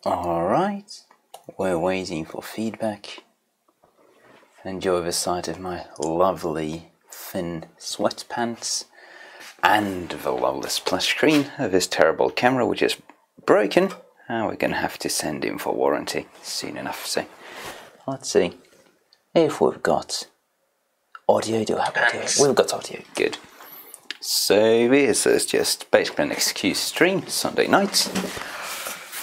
Alright, we're waiting for feedback. Enjoy the sight of my lovely thin sweatpants and the lovely splash screen of this terrible camera which is broken, and we're gonna have to send in for warranty soon enough. So let's see if we've got audio. Do I have audio? We've got audio, good. So this is just basically an excuse stream, Sunday night.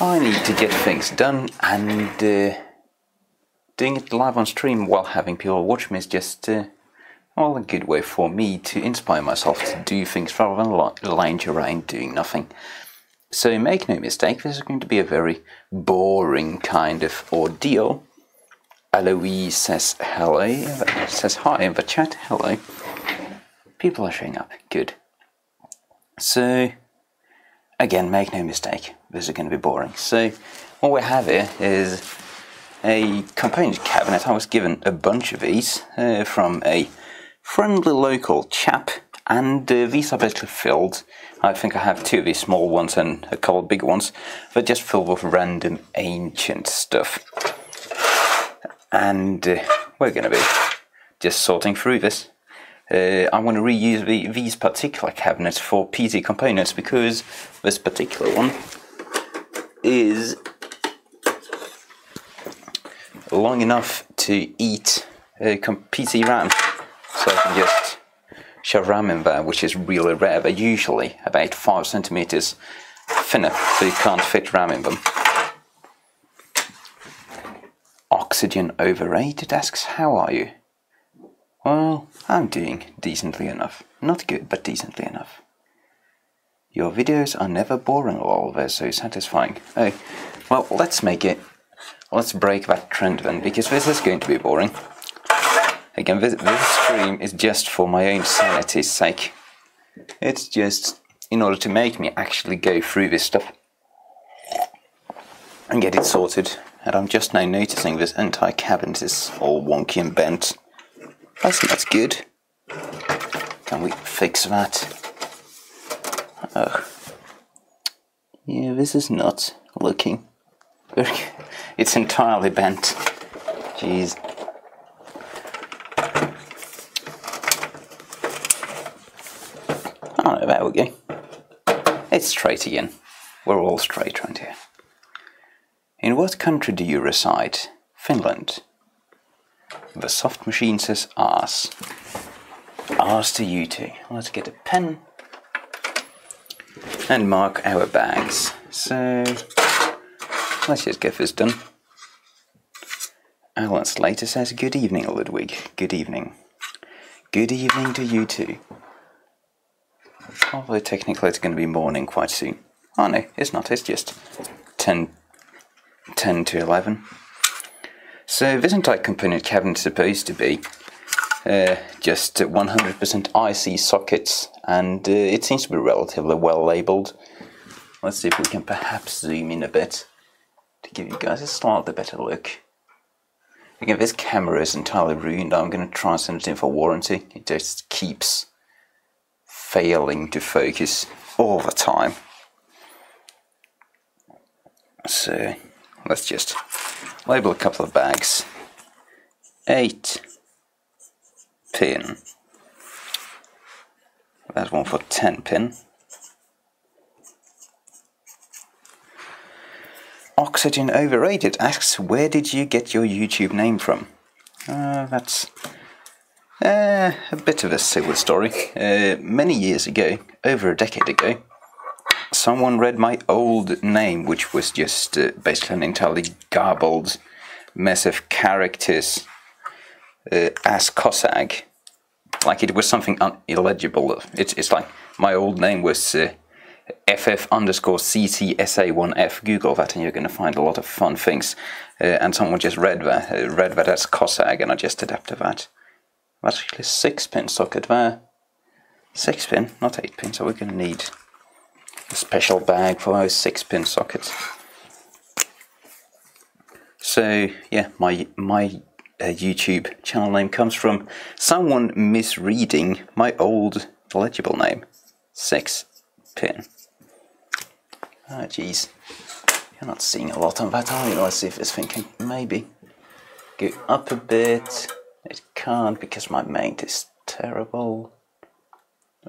I need to get things done, and doing it live on stream while having people watch me is just well, a good way for me to inspire myself to do things rather than lounge around doing nothing. So make no mistake, this is going to be a very boring kind of ordeal. Eloise says hello, says hi in the chat, hello. People are showing up, good. So, again, make no mistake, this is going to be boring. So, what we have here is a component cabinet. I was given a bunch of these from a friendly local chap, and these are basically filled. I think I have two of these small ones and a couple of big ones. They're just filled with random ancient stuff. And we're going to be just sorting through this. I want to reuse these particular cabinets for PC components because this particular one is long enough to eat PC RAM. So I can just shove RAM in there, which is really rare. They're usually about 5 centimeters thinner, so you can't fit RAM in them. Oxygen overrated asks, how are you? Well, I'm doing decently enough. Not good, but decently enough. Your videos are never boring, lol, they're so satisfying. Oh, well, let's break that trend then, because this is going to be boring. Again, this stream is just for my own sanity's sake. It's just in order to make me actually go through this stuff and get it sorted. And I'm just now noticing this entire cabinet is all wonky and bent. That's not good. Can we fix that? Oh. Yeah, this is not looking very good. It's entirely bent. Jeez. Oh, there we go. It's straight again. We're all straight around here. In what country do you reside? Finland. The soft machine says arse. Arse to you two. Let's get a pen and mark our bags. So let's just get this done. Alan Slater says, good evening, Ludwig. Good evening. Good evening to you too. Although technically it's going to be morning quite soon. Oh no, it's not. It's just 10 to 11. So this entire component cabinet is supposed to be just 100% IC sockets, and it seems to be relatively well labelled. Let's see if we can perhaps zoom in a bit to give you guys a slightly better look. Again, this camera is entirely ruined. I'm going to try and send it in for warranty. It just keeps failing to focus all the time. So let's just label a couple of bags. 8 pin. That's one for 10 pin. Oxygen Overrated asks, where did you get your YouTube name from? That's a bit of a silly story. Many years ago, over a decade ago, someone read my old name, which was just basically an entirely garbled mess of characters as Cossack. Like it was something illegible. It's like my old name was FF_CCSA1F. Google that and you're going to find a lot of fun things. And someone just read that as Cossack, and I just adapted that. That's actually a 6-pin socket there. 6-pin, not 8-pin, so we're going to need a special bag for those 6-pin sockets. So yeah, my YouTube channel name comes from someone misreading my old legible name. 6-pin. Ah, jeez. You're not seeing a lot of that, are you? Let's see if this thing can maybe go up a bit. It can't because my mate is terrible.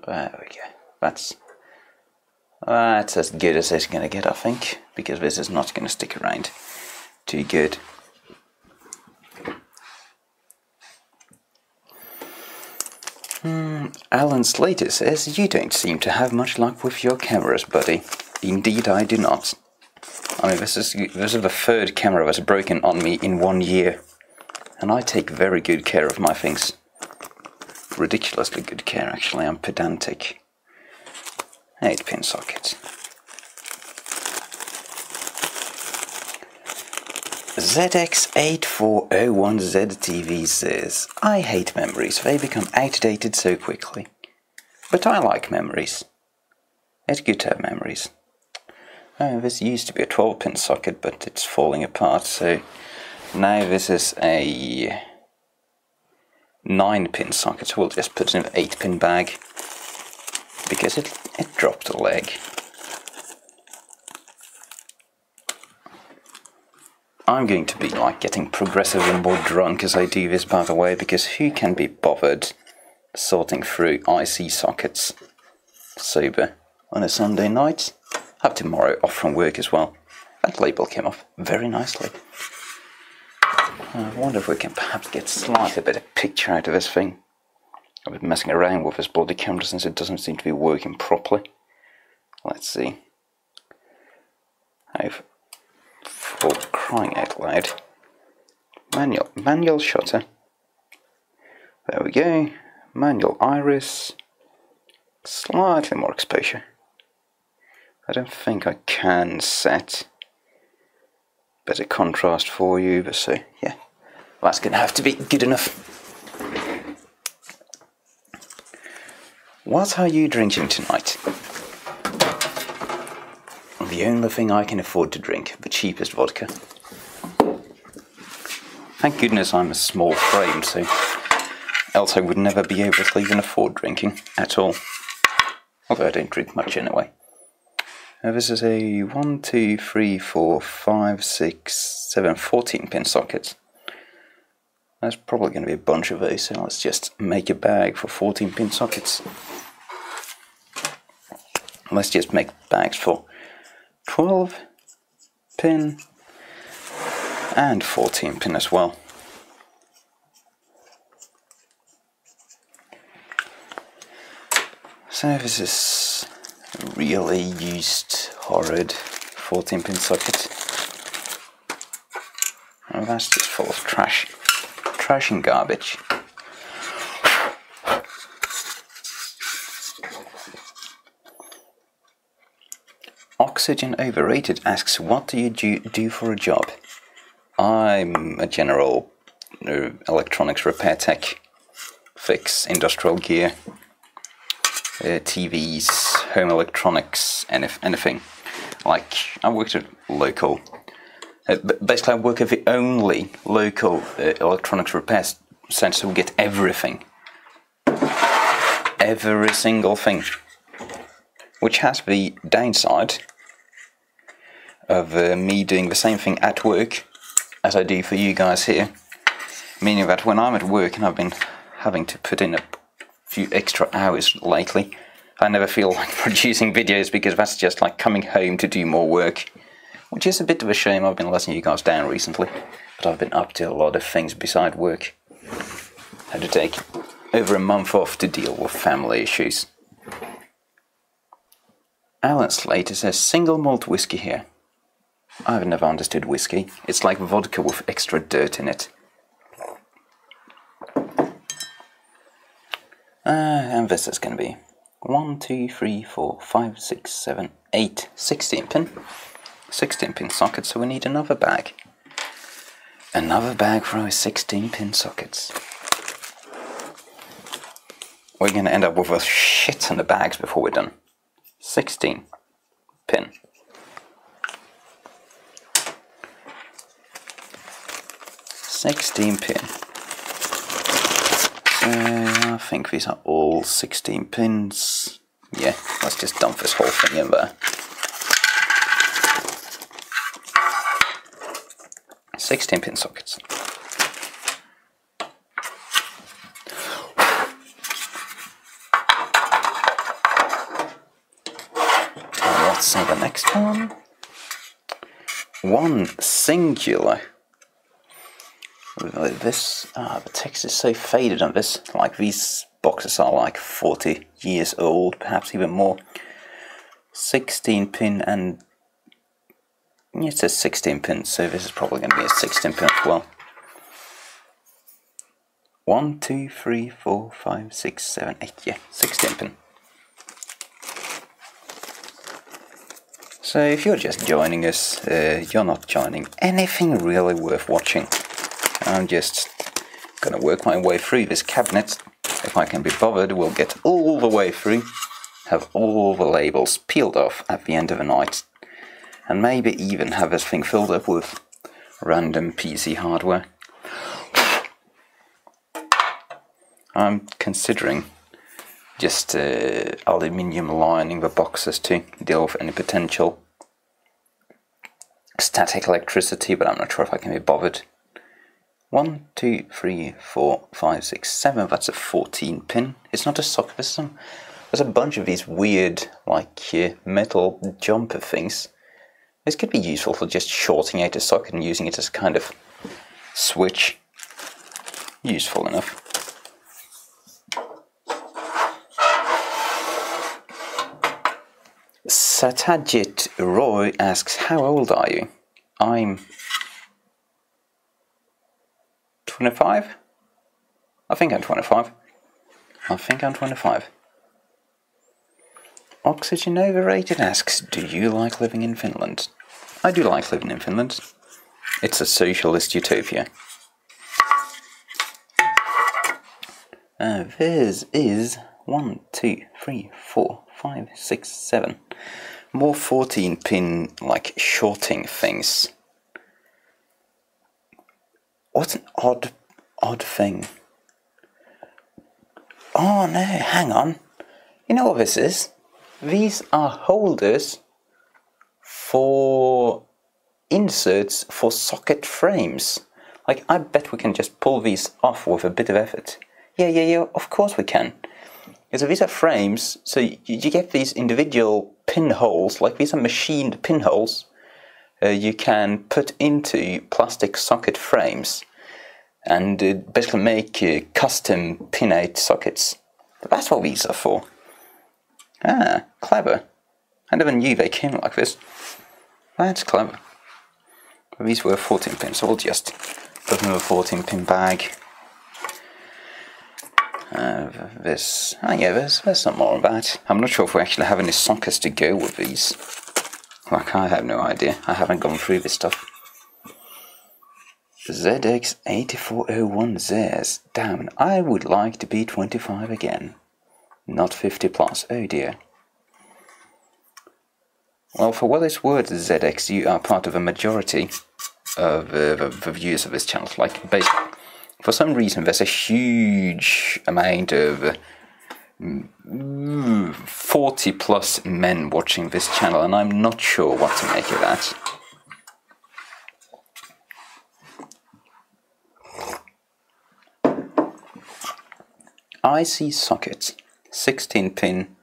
There we go. That's as good as it's going to get, I think, because this is not going to stick around too good. Alan Slater says, you don't seem to have much luck with your cameras, buddy. Indeed, I do not. I mean, this is the third camera that's broken on me in 1 year. And I take very good care of my things. Ridiculously good care, actually. I'm pedantic. 8-pin socket. ZX8401ZTV says, I hate memories. They become outdated so quickly. But I like memories. It's good to have memories. Oh, this used to be a 12-pin socket, but it's falling apart, so now this is a 9-pin socket, so we'll just put it in an 8-pin bag, because it dropped a leg. I'm going to be like getting progressively more drunk as I do this, by the way, because who can be bothered sorting through IC sockets sober on a Sunday night? I have tomorrow off from work as well. That label came off very nicely. I wonder if we can perhaps get slightly better picture out of this thing. I've been messing around with this bloody camera since it doesn't seem to be working properly. Let's see. For crying out loud. Manual shutter. There we go. Manual iris. Slightly more exposure. I don't think I can set better contrast for you, but so yeah, that's going to have to be good enough. What are you drinking tonight? The only thing I can afford to drink, the cheapest vodka. Thank goodness I'm a small frame, so else I would never be able to even afford drinking at all. Although I don't drink much anyway. This is a 1, 2, 3, 4, 5, 6, 7, 14-pin socket. There's probably going to be a bunch of those, so let's just make a bag for 14-pin sockets. Let's just make bags for 12-pin and 14-pin as well. So this is a really used, horrid 14-pin socket. Oh, that's just full of trash and garbage. Oxygen Overrated asks, what do you do for a job? I'm a general electronics repair tech, fix industrial gear, TVs, home electronics, anything. Like, I worked at local, basically I work at the only local electronics repair centre who get everything. Every single thing. Which has the downside of me doing the same thing at work as I do for you guys here. Meaning that when I'm at work, and I've been having to put in a few extra hours lately, I never feel like producing videos because that's just like coming home to do more work. Which is a bit of a shame. I've been letting you guys down recently, but I've been up to a lot of things beside work. Had to take over a month off to deal with family issues. Alan Slater says, single malt whiskey here. I've never understood whiskey. It's like vodka with extra dirt in it. And this is going to be 1, 2, 3, 4, 5, 6, 7, 8, 16-pin. 16-pin socket, so we need another bag. Another bag for our 16-pin sockets. We're going to end up with a shit ton of bags before we're done. 16-pin. 16-pin. I think these are all 16 pins. Yeah, let's just dump this whole thing in there. 16 pin sockets. Let's see the next one. One singular. This, the text is so faded on this. Like, these boxes are like 40 years old, perhaps even more. 16 pin, and it says 16 pin, so this is probably going to be a 16 pin as well. 1, 2, 3, 4, 5, 6, 7, 8. Yeah, 16 pin. So if you're just joining us, you're not joining anything really worth watching. I'm just gonna work my way through this cabinet. If I can be bothered, we'll get all the way through, have all the labels peeled off at the end of the night, and maybe even have this thing filled up with random PC hardware. I'm considering just aluminium lining the boxes to deal with any potential static electricity, but I'm not sure if I can be bothered. 1, 2, 3, 4, 5, 6, 7. That's a 14 pin. It's not a socket. There's a bunch of these weird, like, metal jumper things. This could be useful for just shorting out a socket and using it as a kind of switch. Useful enough. Satyajit Roy asks, how old are you? I'm 25? I think I'm 25. Oxygen Overrated asks, do you like living in Finland? I do like living in Finland. It's a socialist utopia. This is 1, 2, 3, 4, 5, 6, 7. More 14 pin, like, shorting things. What an odd thing. Oh no, hang on. You know what this is? These are holders for inserts for socket frames. Like, I bet we can just pull these off with a bit of effort. Yeah, of course we can. So these are frames, so you get these individual pinholes, like these are machined pinholes, you can put into plastic socket frames and basically make custom pin-out sockets. But that's what these are for. Ah, clever. I never knew they came like this. That's clever. But these were 14 pins, so we'll just put them in a 14 pin bag. There's some more of that. I'm not sure if we actually have any sockets to go with these. Like, I have no idea. I haven't gone through this stuff. ZX8401 says, damn, I would like to be 25 again. Not 50 plus, oh dear. Well, for what it's worth, ZX, you are part of a majority of the viewers of this channel. Like, basically, for some reason, there's a huge amount of 40 plus men watching this channel, and I'm not sure what to make of that. IC socket, 16 pin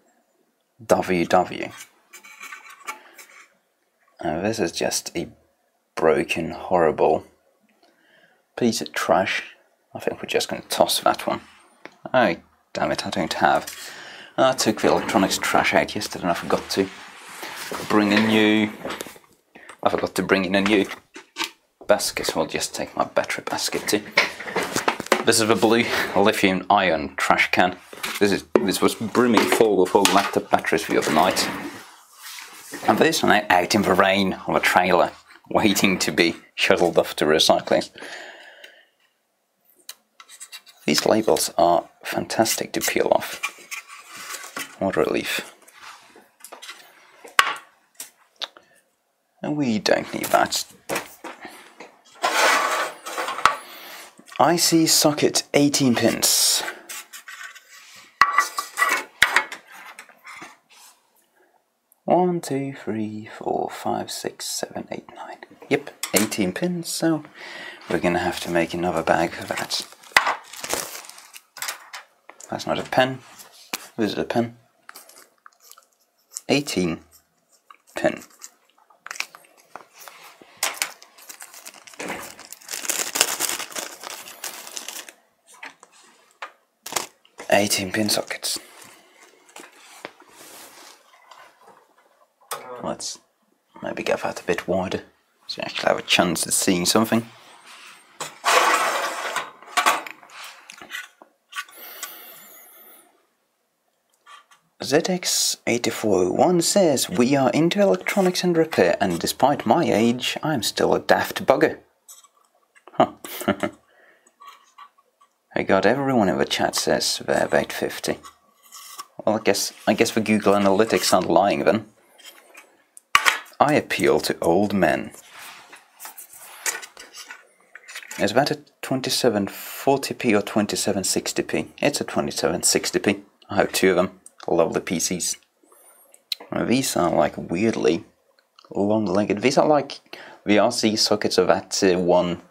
WW. This is just a broken, horrible piece of trash. I think we're just going to toss that one. Oh, damn it, I don't have. I took the electronics trash out yesterday and I forgot to bring in a new basket, so I'll just take my battery basket too. This is the blue lithium-ion trash can. This was brimming full of old laptop batteries the other night. And this one out in the rain on a trailer, waiting to be shuttled off to recycling. These labels are fantastic to peel off. What a relief. And we don't need that. IC socket 18 pins. One, 2, 3, 4, 5, 6, 7, 8, 9. Yep, 18 pins, so we're gonna have to make another bag for that. That's not a pen. This is a pen. 18 pin. Pin sockets. Let's maybe get that a bit wider so you actually have a chance of seeing something. ZX8401 says, we are into electronics and repair, and despite my age, I'm still a daft bugger. Huh. I got everyone in the chat says they're about 50. Well, I guess the Google Analytics aren't lying then. I appeal to old men. Is that a 2740p or 2760p? It's a 2760p. I have two of them. Lovely PCs. These are like weirdly long-legged. These are like the RC sockets of that one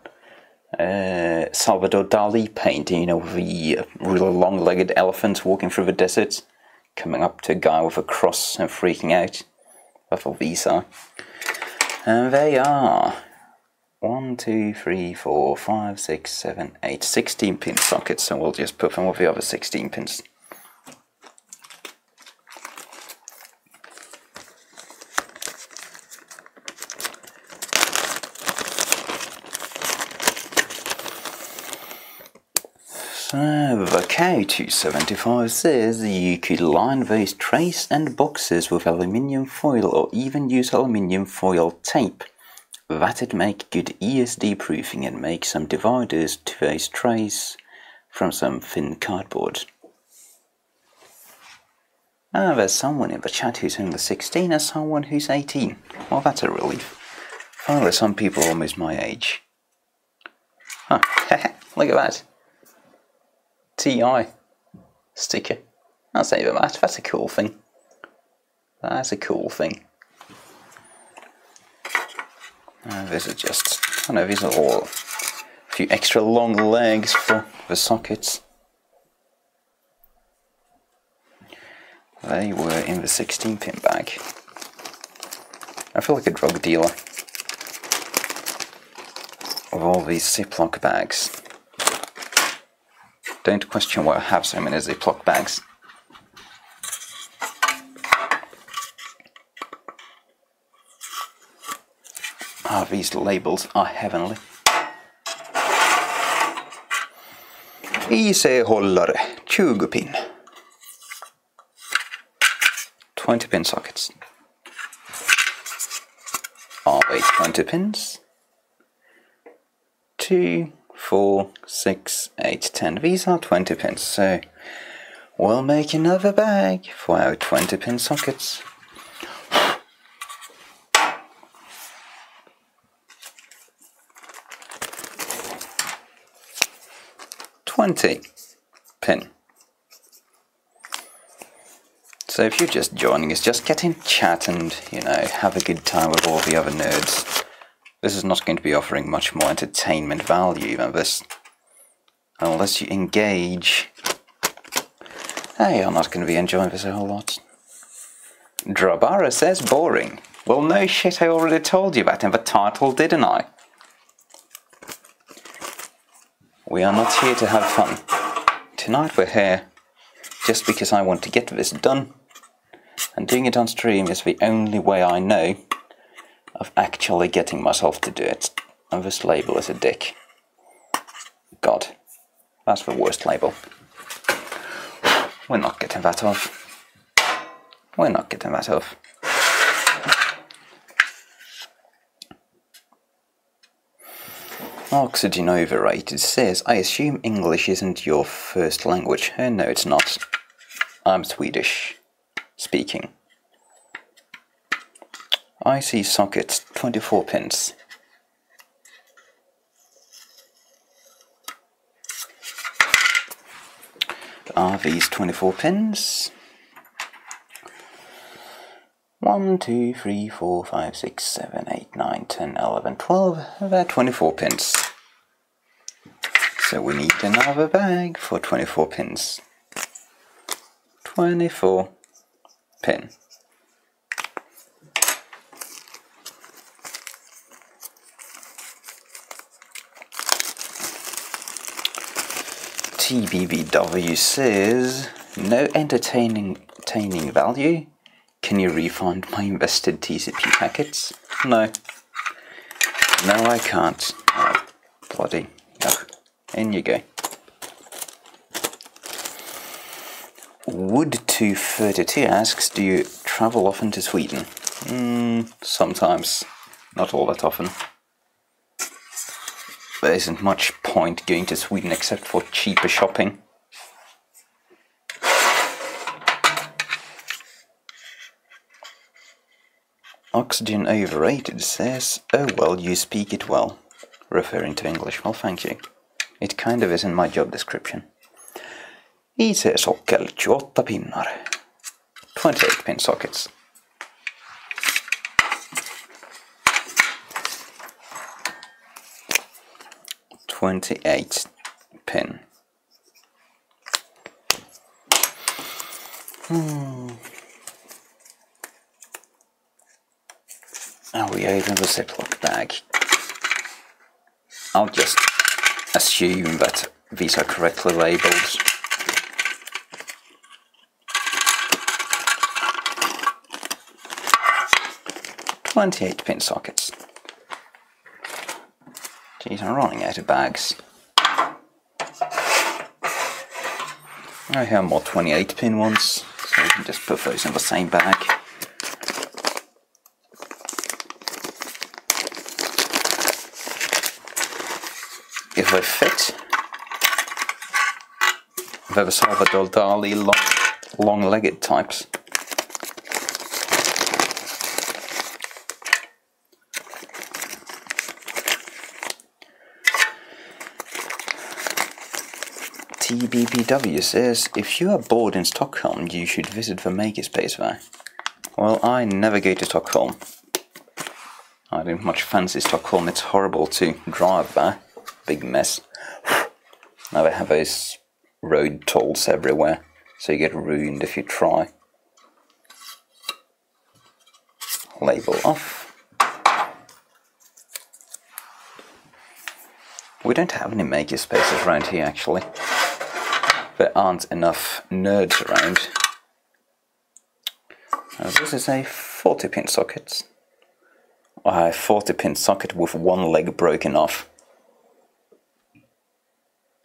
Salvador Dali painting, you know, the really long-legged elephants walking through the desert, coming up to a guy with a cross and freaking out. That's what these are. And they are 1, 2, 3, 4, 5, 6, 7, 8, 16 pin sockets, so we'll just put them with the other 16 pins. So, the Cow275 says you could line those trays and boxes with aluminium foil or even use aluminium foil tape. That'd make good ESD proofing and make some dividers to those trays from some thin cardboard. Ah, there's someone in the chat who's only 16 and someone who's 18. Well, that's a relief. Finally, some people are almost my age. Huh, look at that. TI sticker. I'll say that. That's a cool thing. That's a cool thing. This is just, I know, these are all a few extra long legs for the sockets. They were in the 16 pin bag. I feel like a drug dealer of all these Ziploc bags. Don't question why I have so many Ziploc bags. Ah, these labels are heavenly. IC-hållare, 20 pin. 20 pin sockets. Are they 20 pins? 2, 4, 6, 8, 10. These are 20 pins, so we'll make another bag for our 20 pin sockets. Pin. So if you're just joining us, just get in chat and, you know, have a good time with all the other nerds. This is not going to be offering much more entertainment value than this. Unless you engage. Hey, you're not going to be enjoying this a whole lot. Drabara says boring. Well, no shit, I already told you that in the title, didn't I? We are not here to have fun. Tonight we're here just because I want to get this done, and doing it on stream is the only way I know of actually getting myself to do it. And this label is a dick. God, that's the worst label. We're not getting that off. We're not getting that off. Oxygen Overrated says, I assume English isn't your first language. No, it's not. I'm Swedish speaking. IC sockets, 24 pins. Are these 24 pins? 1, 2, 3, 4, 5, 6, 7, 8, 9, 10, 11, 12, about 24 pins. So we need another bag for 24 pins. 24 pin. TBBW says, no entertaining value. Can you refund my invested TCP packets? No. No, I can't. Oh, bloody. No. In you go. Wood232 asks, do you travel often to Sweden? Sometimes. Not all that often. There isn't much point going to Sweden except for cheaper shopping. Oxygen overrated says, oh well, you speak it well. Referring to English, well thank you. It kind of is in my job description. IC-sockel 28 pinnar. 28 pin sockets. pin. Now we open the Ziploc bag. I'll just assume that these are correctly labelled. .28 pin sockets. Geez, I'm running out of bags. I have more 28 pin ones, so we can just put those in the same bag. If they fit, they're the Salvador Dali long-legged types. TBBW says, if you are bored in Stockholm, you should visit the makerspace there. Well, I never go to Stockholm. I don't much fancy Stockholm, it's horrible to drive there. Big mess. Now they have those road tolls everywhere, so you get ruined if you try. Label off. We don't have any makerspaces around here actually. There aren't enough nerds around. Now, this is a 40 pin socket. A 40 pin socket with one leg broken off.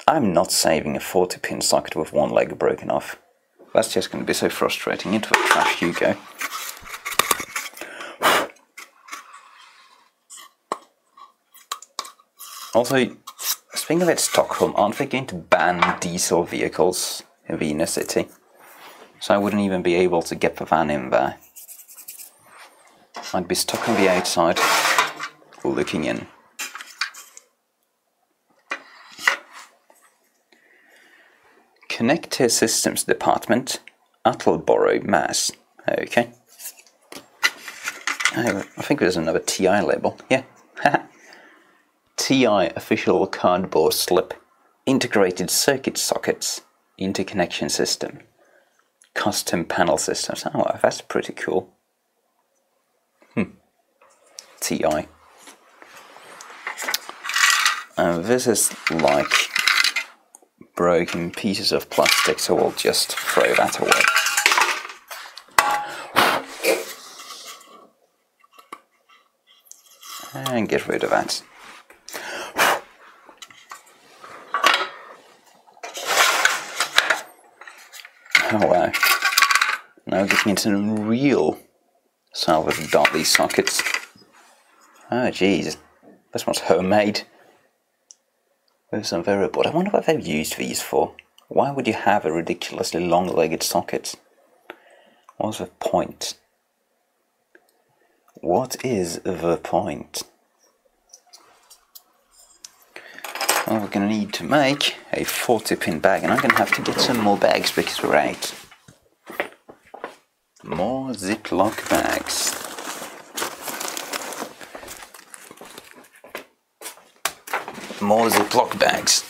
I'm not saving a 40 pin socket with one leg broken off. That's just going to be so frustrating. Into the trash you go. Also, speaking of it, Stockholm, aren't they going to ban diesel vehicles in the inner city? So I wouldn't even be able to get the van in there. I'd be stuck on the outside, looking in. Connector Systems Department, Attleboro, Mass. Okay. I think there's another TI label. Yeah. TI official cardboard slip, integrated circuit sockets, interconnection system, custom panel systems. Oh, that's pretty cool. TI. This is like broken pieces of plastic, so we'll just throw that away. And get rid of that. Oh wow. Now getting into real Salvador Dali sockets. Oh jeez, this one's homemade. With some variable. I wonder what they've used these for. Why would you have a ridiculously long-legged socket? What's the point? What is the point? Well, we're going to need to make a 40-pin bag, and I'm going to have to get some more bags because we're out. More More Ziploc bags. More Ziploc bags.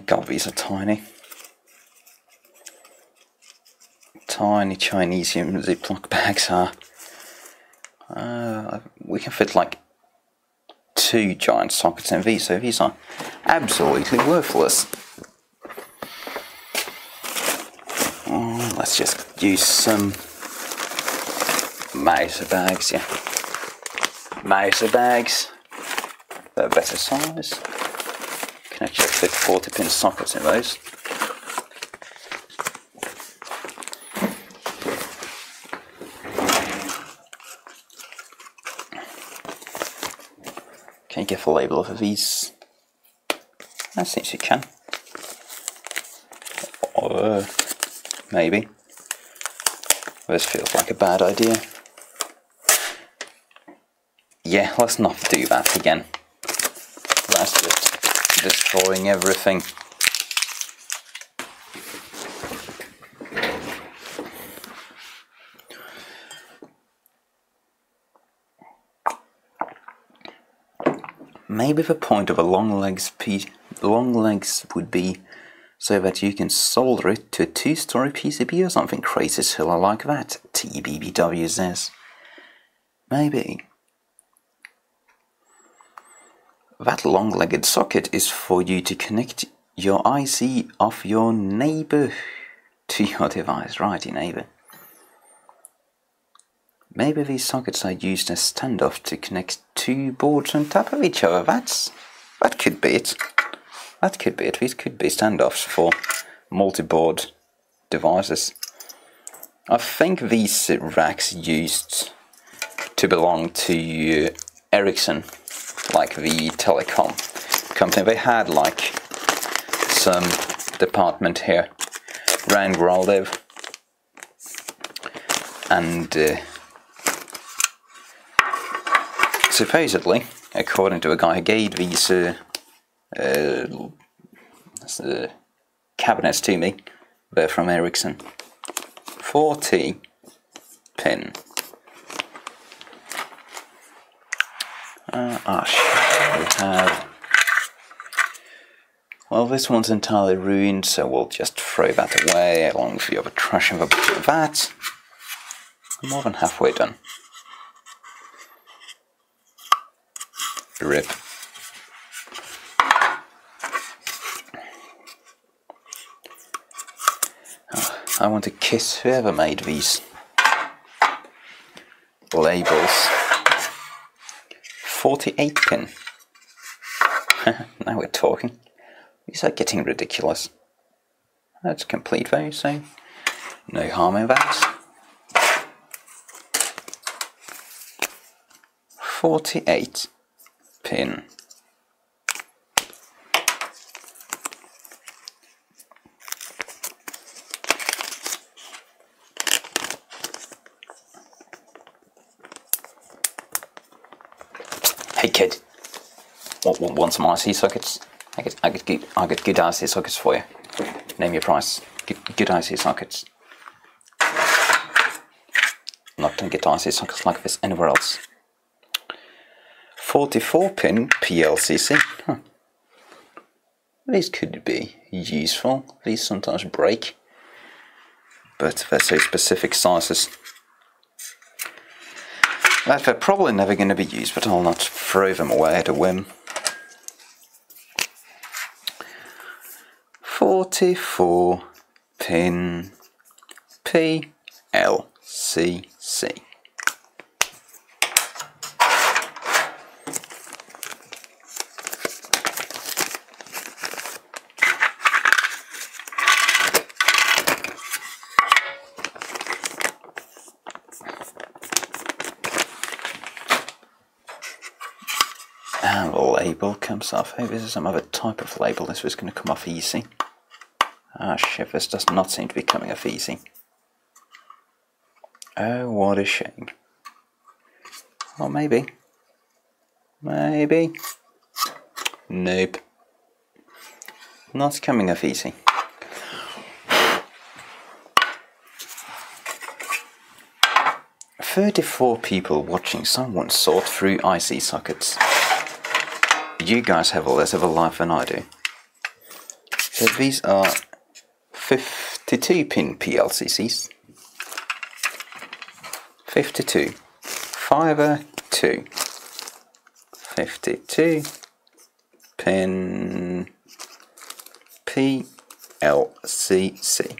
God, these are tiny. Tiny Chinese Ziploc bags are. We can fit like 2 giant sockets in these, so these are absolutely worthless. Oh, let's just use some Mouser bags, yeah. Mouser bags. They're a better size. Can actually fit 40-pin sockets in those. Can you give a label of these? I think you can. Or maybe. This feels like a bad idea. Yeah, let's not do that again. That's just destroying everything. Maybe the point of a long legs would be so that you can solder it to a 2-story PCB or something crazy silly like that, TBBW says. Maybe. That long-legged socket is for you to connect your IC of your neighbour to your device, right, your neighbour. Maybe these sockets are used as standoff to connect 2 boards on top of each other. That could be it. That could be it. These could be standoffs for multi-board devices. I think these racks used to belong to Ericsson, like the telecom company. They had like some department here around where I live, and supposedly, according to a guy who gave these cabinets to me, they're from Ericsson. 40-pin. We have... Well, this one's entirely ruined, so we'll just throw that away along with the other trash in the back of that. I'm more than halfway done. Rip. Oh, I want to kiss whoever made these labels. 48-pin. Now we're talking. These are getting ridiculous. That's complete though, so no harm in that. 48-pin. Hey kid, want some IC sockets? I get good IC sockets for you. Name your price. Good IC sockets. I'm not gonna get IC sockets like this anywhere else. 44-pin PLCC. Huh. These could be useful. These sometimes break, but they're so specific sizes that they're probably never going to be used, but I'll not throw them away at a whim. 44-pin PLCC. And the label comes off. Hey, this is some other type of label. This was going to come off easy. Ah shit, this does not seem to be coming off easy. Oh, what a shame. Or maybe. Maybe. Nope. Not coming off easy. "34 people watching someone sort through IC sockets. You guys have less of a life than I do." So these are 52-pin PLCCs. 52. 502. 52-pin PLCC.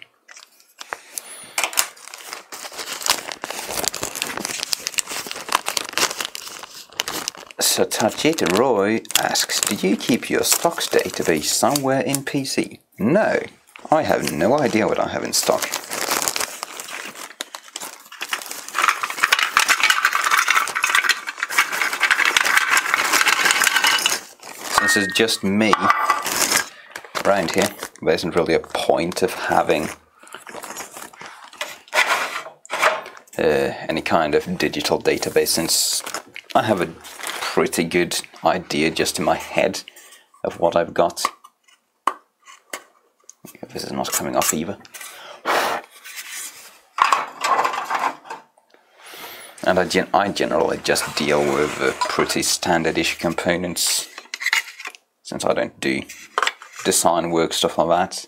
So Tajit Roy asks, "Do you keep your stocks database somewhere in PC?" No, I have no idea what I have in stock. Since it's just me around here, there isn't really a point of having any kind of digital database, since I have a pretty good idea just in my head of what I've got. This is not coming off either. And I generally just deal with pretty standard issue components, since I don't do design work, stuff like that.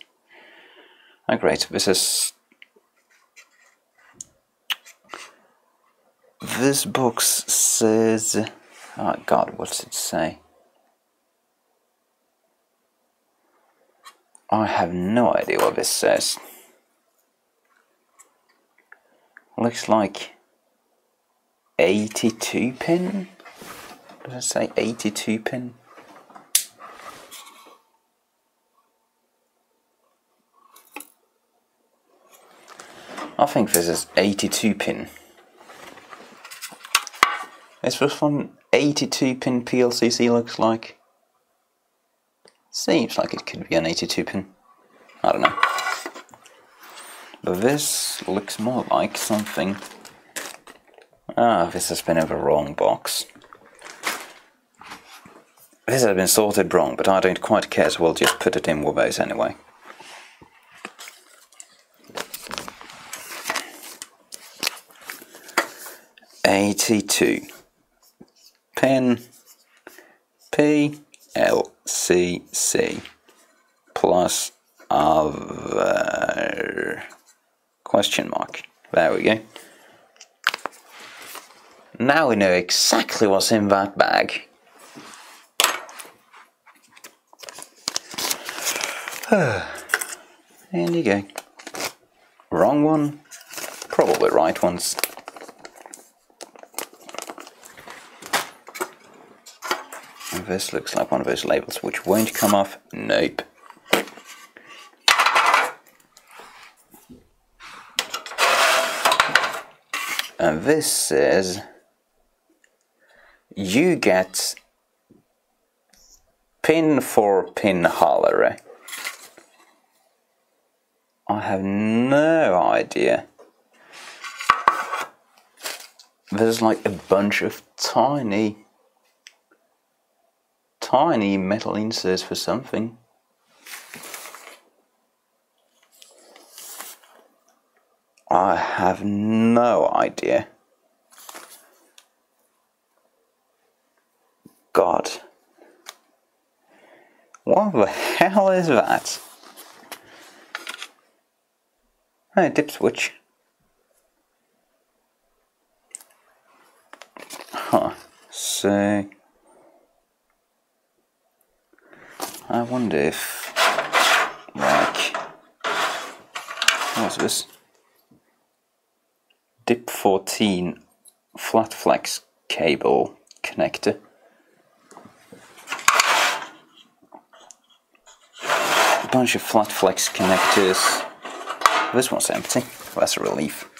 Oh great, this box says, oh god, what's it say? I have no idea what this says. Looks like 82 pin? Does it say 82 pin? I think this is 82 pin. Is this one 82 pin PLCC looks like? Seems like it could be an 82 pin. I don't know. But this looks more like something. Ah, this has been in the wrong box. This has been sorted wrong, but I don't quite care, so we'll just put it in with those anyway. '82 pin PLCC plus other question mark. There we go. Now we know exactly what's in that bag. There you go. Wrong one, probably right ones. And this looks like one of those labels which won't come off. Nope. And this says, "You get pin for pin holler." I have no idea. There's like a bunch of tiny metal inserts for something. I have no idea. God. What the hell is that? Oh, dip switch. Huh. So I wonder if, like, what's this? DIP 14 flat flex cable connector. A bunch of flat flex connectors. This one's empty. That's a relief.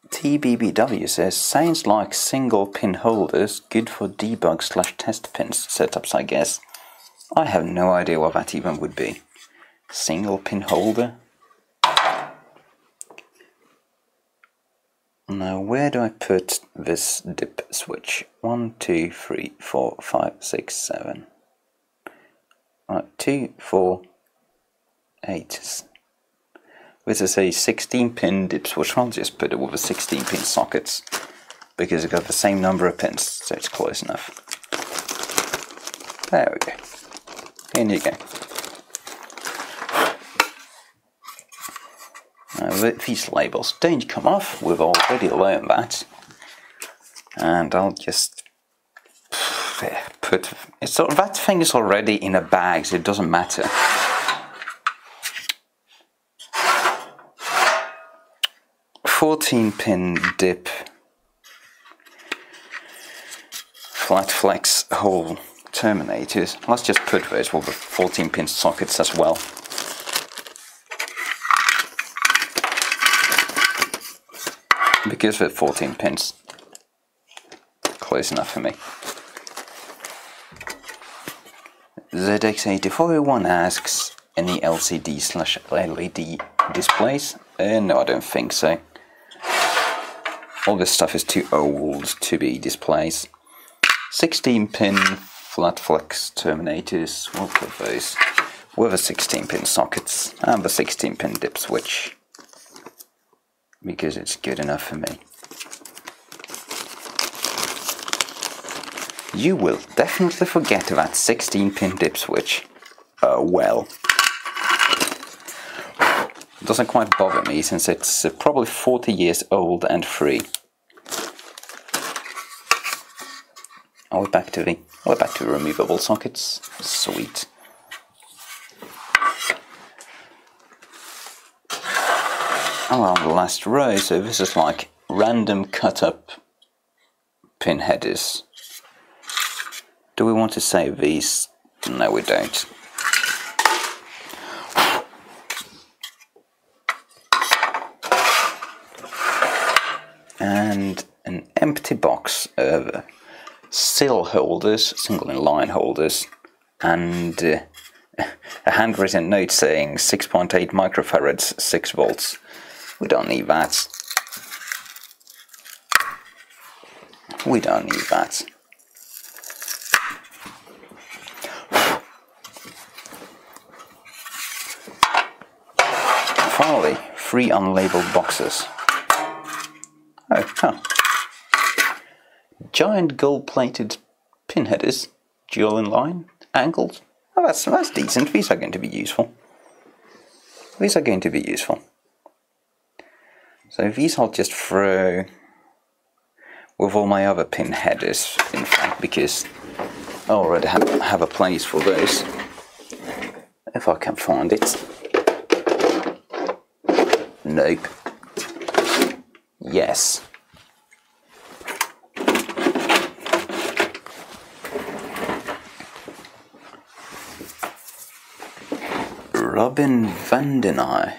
TBBW says, "Sounds like single pin holders, good for debug/test pins setups, I guess." I have no idea what that even would be. Single pin holder? Now, where do I put this dip switch? 1, 2, 3, 4, 5, 6, 7. Right, 2, 4, 8. This is a 16-pin dip switch. I'll just put it with a 16-pin sockets because it's got the same number of pins, so it's close enough. There we go. In you go. Now, these labels don't come off. We've already learned that. And I'll just put it. So that thing is already in a bag, so it doesn't matter. "14-pin dip flat flex hole terminators." Let's just put those with the 14-pin sockets as well. Because they're 14 pins. Close enough for me. ZX8401 asks, any LCD/LED displays? No, I don't think so. All this stuff is too old to be displays. 16-pin flat flex terminators, we'll put those with the 16-pin sockets and the 16-pin dip switch, because it's good enough for me. You will definitely forget that 16-pin dip switch. Well. It doesn't quite bother me since it's probably 40 years old and free. We're back to the removable sockets. Sweet. Along the last row, so this is like random cut-up pin headers. Do we want to save these? No, we don't. And an empty box of sill holders, single in line holders, and a handwritten note saying 6.8 microfarads, 6 volts. We don't need that. We don't need that. Finally, 3 unlabeled boxes. Oh, huh. Giant gold-plated pin headers, dual in line, angled. Oh, that's decent. These are going to be useful. These are going to be useful. So these I'll just throw with all my other pin headers, in fact, because I already have a place for those. If I can find it. Nope. Yes. Robin Vandeneye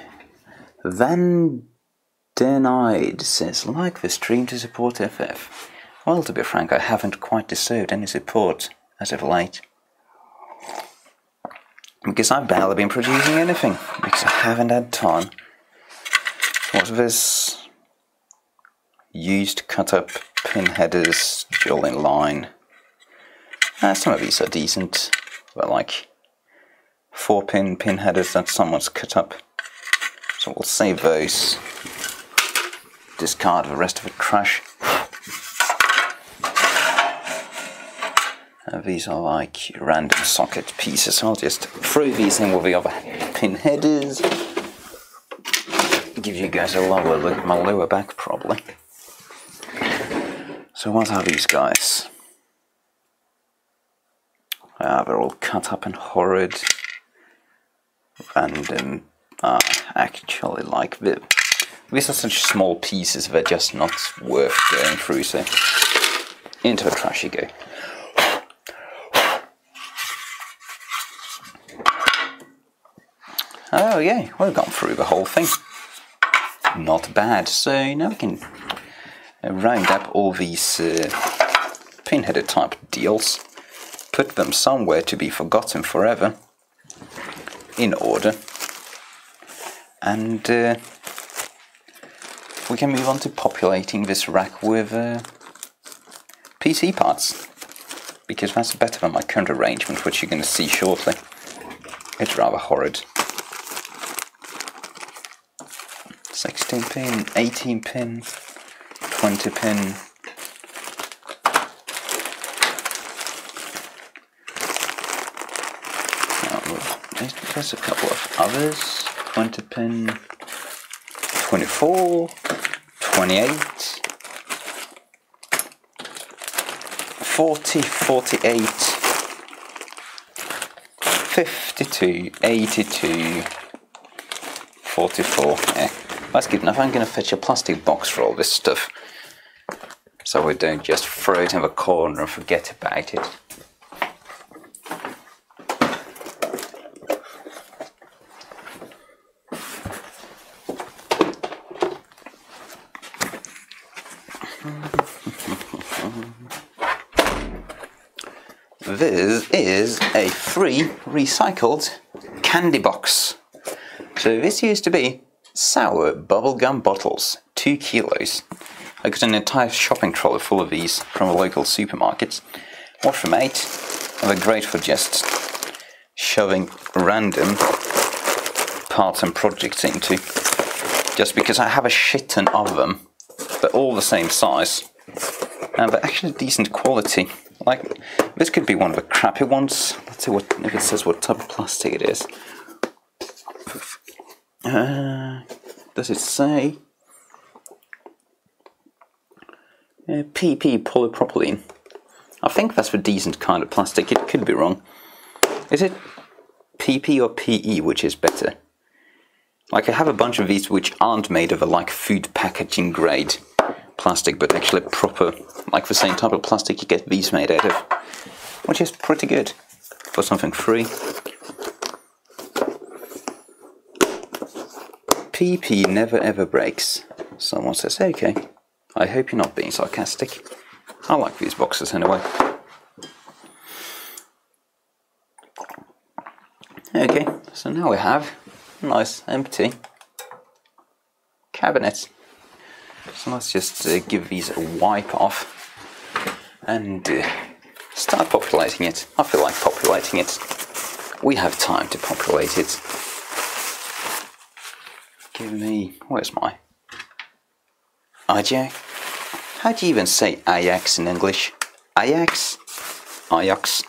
says, like the stream to support FF. Well, to be frank, I haven't quite deserved any support as of late. Because I've barely been producing anything, because I haven't had time. What's this? Used cut-up pin headers, dual in line. Some of these are decent, but like 4-pin headers that someone's cut up. So we'll save those. Discard the rest of the trash. These are like random socket pieces. I'll just throw these in with the other pin headers. Give you guys a lovely look at my lower back, probably. So what are these guys? They're all cut up and horrid. Random. Actually, like these are such small pieces, they're just not worth going through, so into the trash you go. Oh yeah, we've gone through the whole thing. Not bad. So now we can round up all these pinheader type deals, put them somewhere to be forgotten forever, in order, and we can move on to populating this rack with PC parts, because that's better than my current arrangement, which you're going to see shortly. It's rather horrid. 16 pin, 18 pin, 20 pin. There's a couple of others. 20 pin, 24, 28, 40, 48, 52, 82, 44. Yeah, that's good enough. I'm going to fetch a plastic box for all this stuff, so we don't just throw it in the corner and forget about it. This is a free recycled candy box. So this used to be sour bubblegum bottles, 2 kilos. I got an entire shopping trolley full of these from a local supermarket. Or from 8, and they're great for just shoving random parts and projects into. Just because I have a shit ton of them. They're all the same size. And they're actually decent quality. Like, this could be one of the crappy ones. Let's see if it says what type of plastic it is. Does it say? PP polypropylene. I think that's the decent kind of plastic. It could be wrong. Is it PP or PE which is better? Like, I have a bunch of these which aren't made of a like food packaging grade plastic, but actually proper, like the same type of plastic you get these made out of, which is pretty good for something free. PP never ever breaks. Someone says, okay, I hope you're not being sarcastic. I like these boxes anyway. Okay, so now we have a nice empty cabinet. So let's just give these a wipe off and start populating it. I feel like populating it. We have time to populate it. Give me... where's my... Ajax? How do you even say Ajax in English? Ajax? Ajax?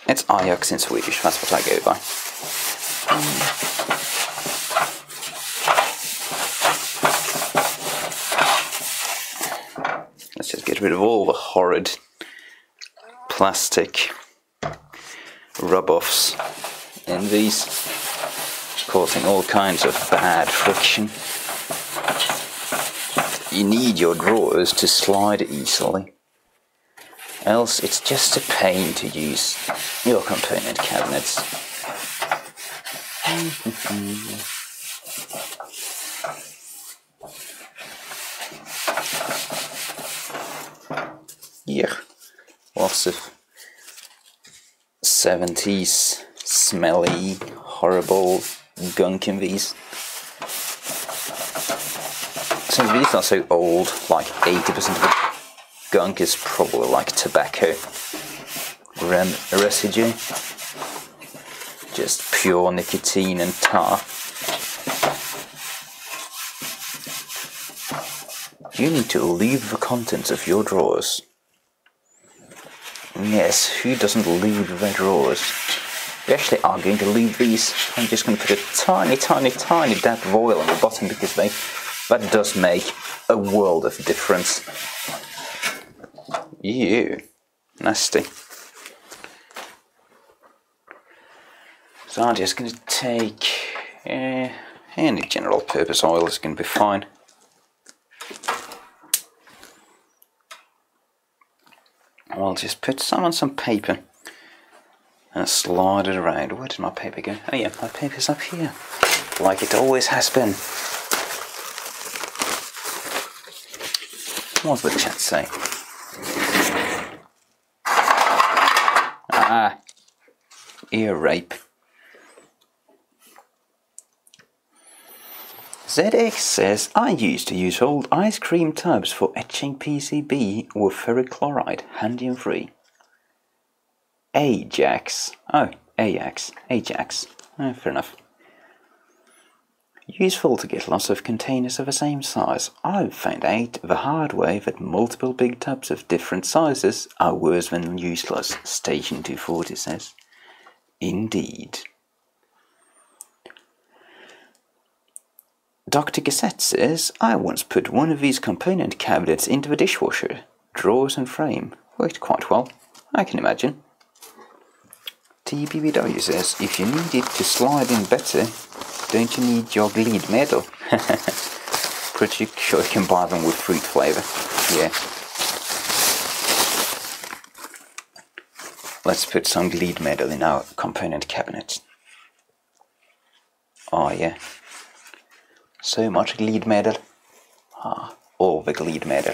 It's Ajax in Swedish, that's what I go by. Let's just get rid of all the horrid plastic rub-offs in these, causing all kinds of bad friction. You need your drawers to slide easily, else it's just a pain to use your component cabinets. Yeah, lots of 70s smelly, horrible gunk in these. Since these are so old, like 80% of the gunk is probably like tobacco residue. Just pure nicotine and tar. You need to leave the contents of your drawers. Yes, who doesn't leave their drawers? We actually are going to leave these. I'm just going to put a tiny dab of oil on the bottom because that does make a world of difference. Ew, nasty. So I'm just going to take any general purpose oil is going to be fine. I'll just put some on some paper and slide it around. Where did my paper go? Oh yeah, my paper's up here, like it always has been. What's the chat say? Ah, ear rape. ZX says, I used to use old ice cream tubs for etching PCB with ferric chloride, handy and free. Ajax. Oh, Ajax. Ajax. Fair enough. Useful to get lots of containers of the same size. I've found out the hard way that multiple big tubs of different sizes are worse than useless, Station 240 says. Indeed. Dr. Gazette says, I once put one of these component cabinets into the dishwasher. Drawers and frame. Worked quite well, I can imagine. TBBW says, if you need it to slide in better, don't you need your lead medal? Pretty sure you can buy them with fruit flavour. Yeah. Let's put some lead medal in our component cabinet. Oh yeah. So much lead medal. Ah, all the lead medal.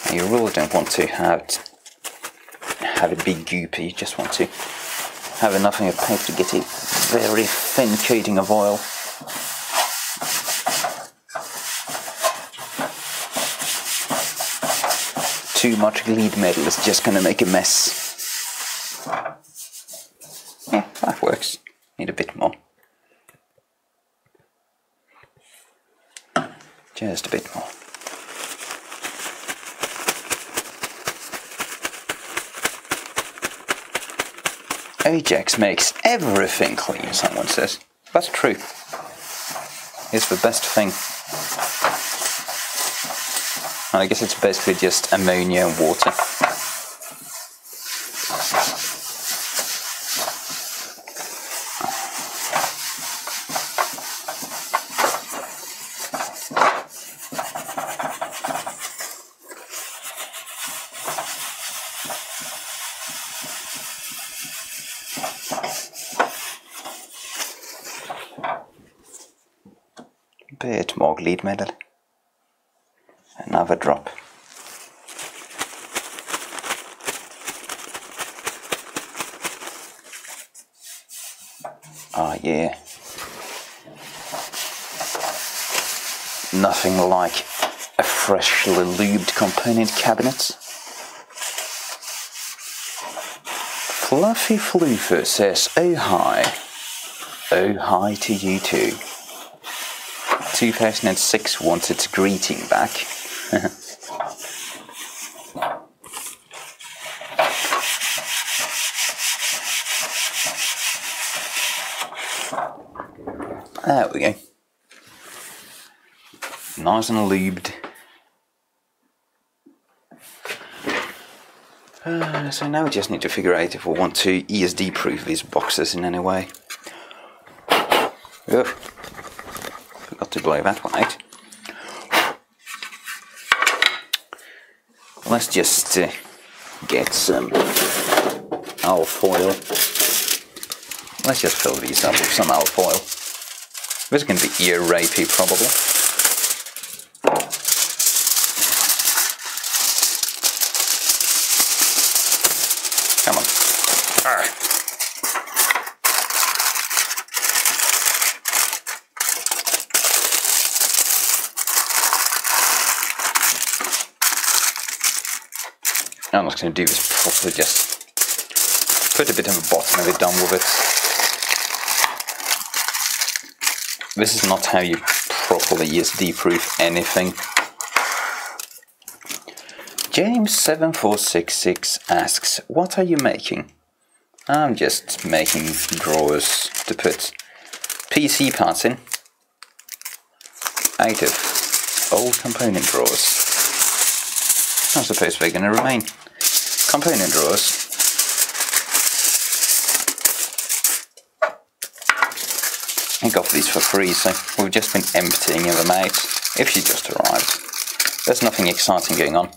And you really don't want to have it big goopy, you just want to have enough in your pipe to get a very thin coating of oil. Too much lead medal is just going to make a mess. Yeah, that works. Need a bit more. Just a bit more. Ajax makes everything clean, someone says. That's true. It's the best thing. And I guess it's basically just ammonia and water. Bit more lead medal. Another drop. Ah, yeah. Nothing like a freshly lubed component cabinet. Fluffy Floofer says, oh hi. Oh hi to you too. 2006 wants its greeting back. There we go. Nice and lubed. So now we just need to figure out if we want to ESD proof these boxes in any way. Ugh. Forgot to blow that one out. Let's just get some alfoil. Let's just fill these up with some alfoil. This is going to be ear rapey probably. Come on. Arr. I'm not going to do this properly, just put a bit on the bottom and be done with it. This is not how you properly ESD proof anything. James7466 asks, what are you making? I'm just making drawers to put PC parts in out of old component drawers. I suppose they're going to remain component drawers. I got these for free, so we've just been emptying them out. If she just arrived, there's nothing exciting going on.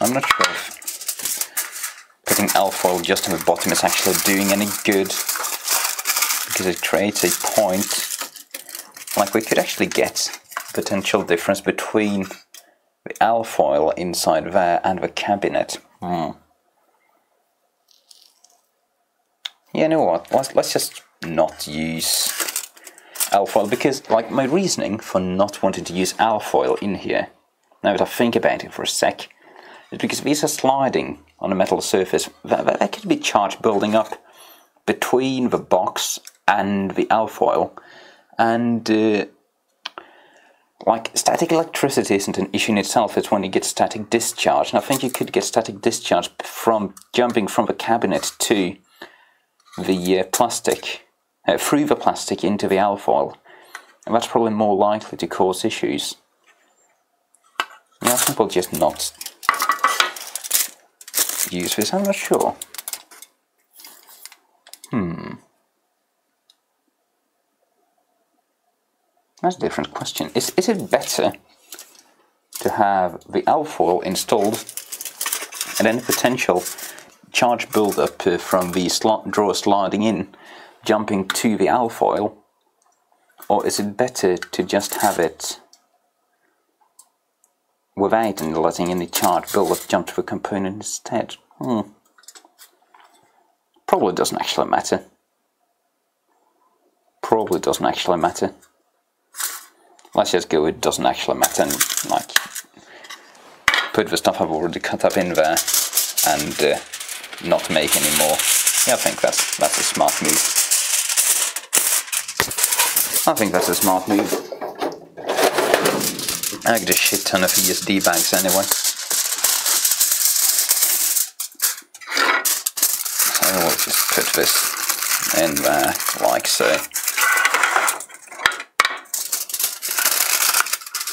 I'm not sure if putting alfoil just on the bottom is actually doing any good, because it creates a point. Like, we could actually get potential difference between the alfoil inside there and the cabinet. you know what, let's just not use alfoil, because like my reasoning for not wanting to use alfoil in here, now that I think about it for a sec, is because these are sliding on a metal surface. There could be charge building up between the box and the alfoil, and like static electricity isn't an issue in itself, it's when you get static discharge, and I think you could get static discharge from jumping from the cabinet to the plastic, through the plastic into the alfoil, and that's probably more likely to cause issues. Yeah, I think we'll just not use this, I'm not sure. That's a different question. Is it better to have the alfoil installed and any potential charge build-up from the drawer sliding in, jumping to the alfoil, or is it better to just have it without and letting any charge build-up jump to the component instead? Probably doesn't actually matter. Probably doesn't actually matter. Let's just go with doesn't actually matter and like put the stuff I've already cut up in there and not make any more. Yeah, I think that's a smart move. I think that's a smart move. I get a shit ton of ESD bags anyway. So we'll just put this in there like so.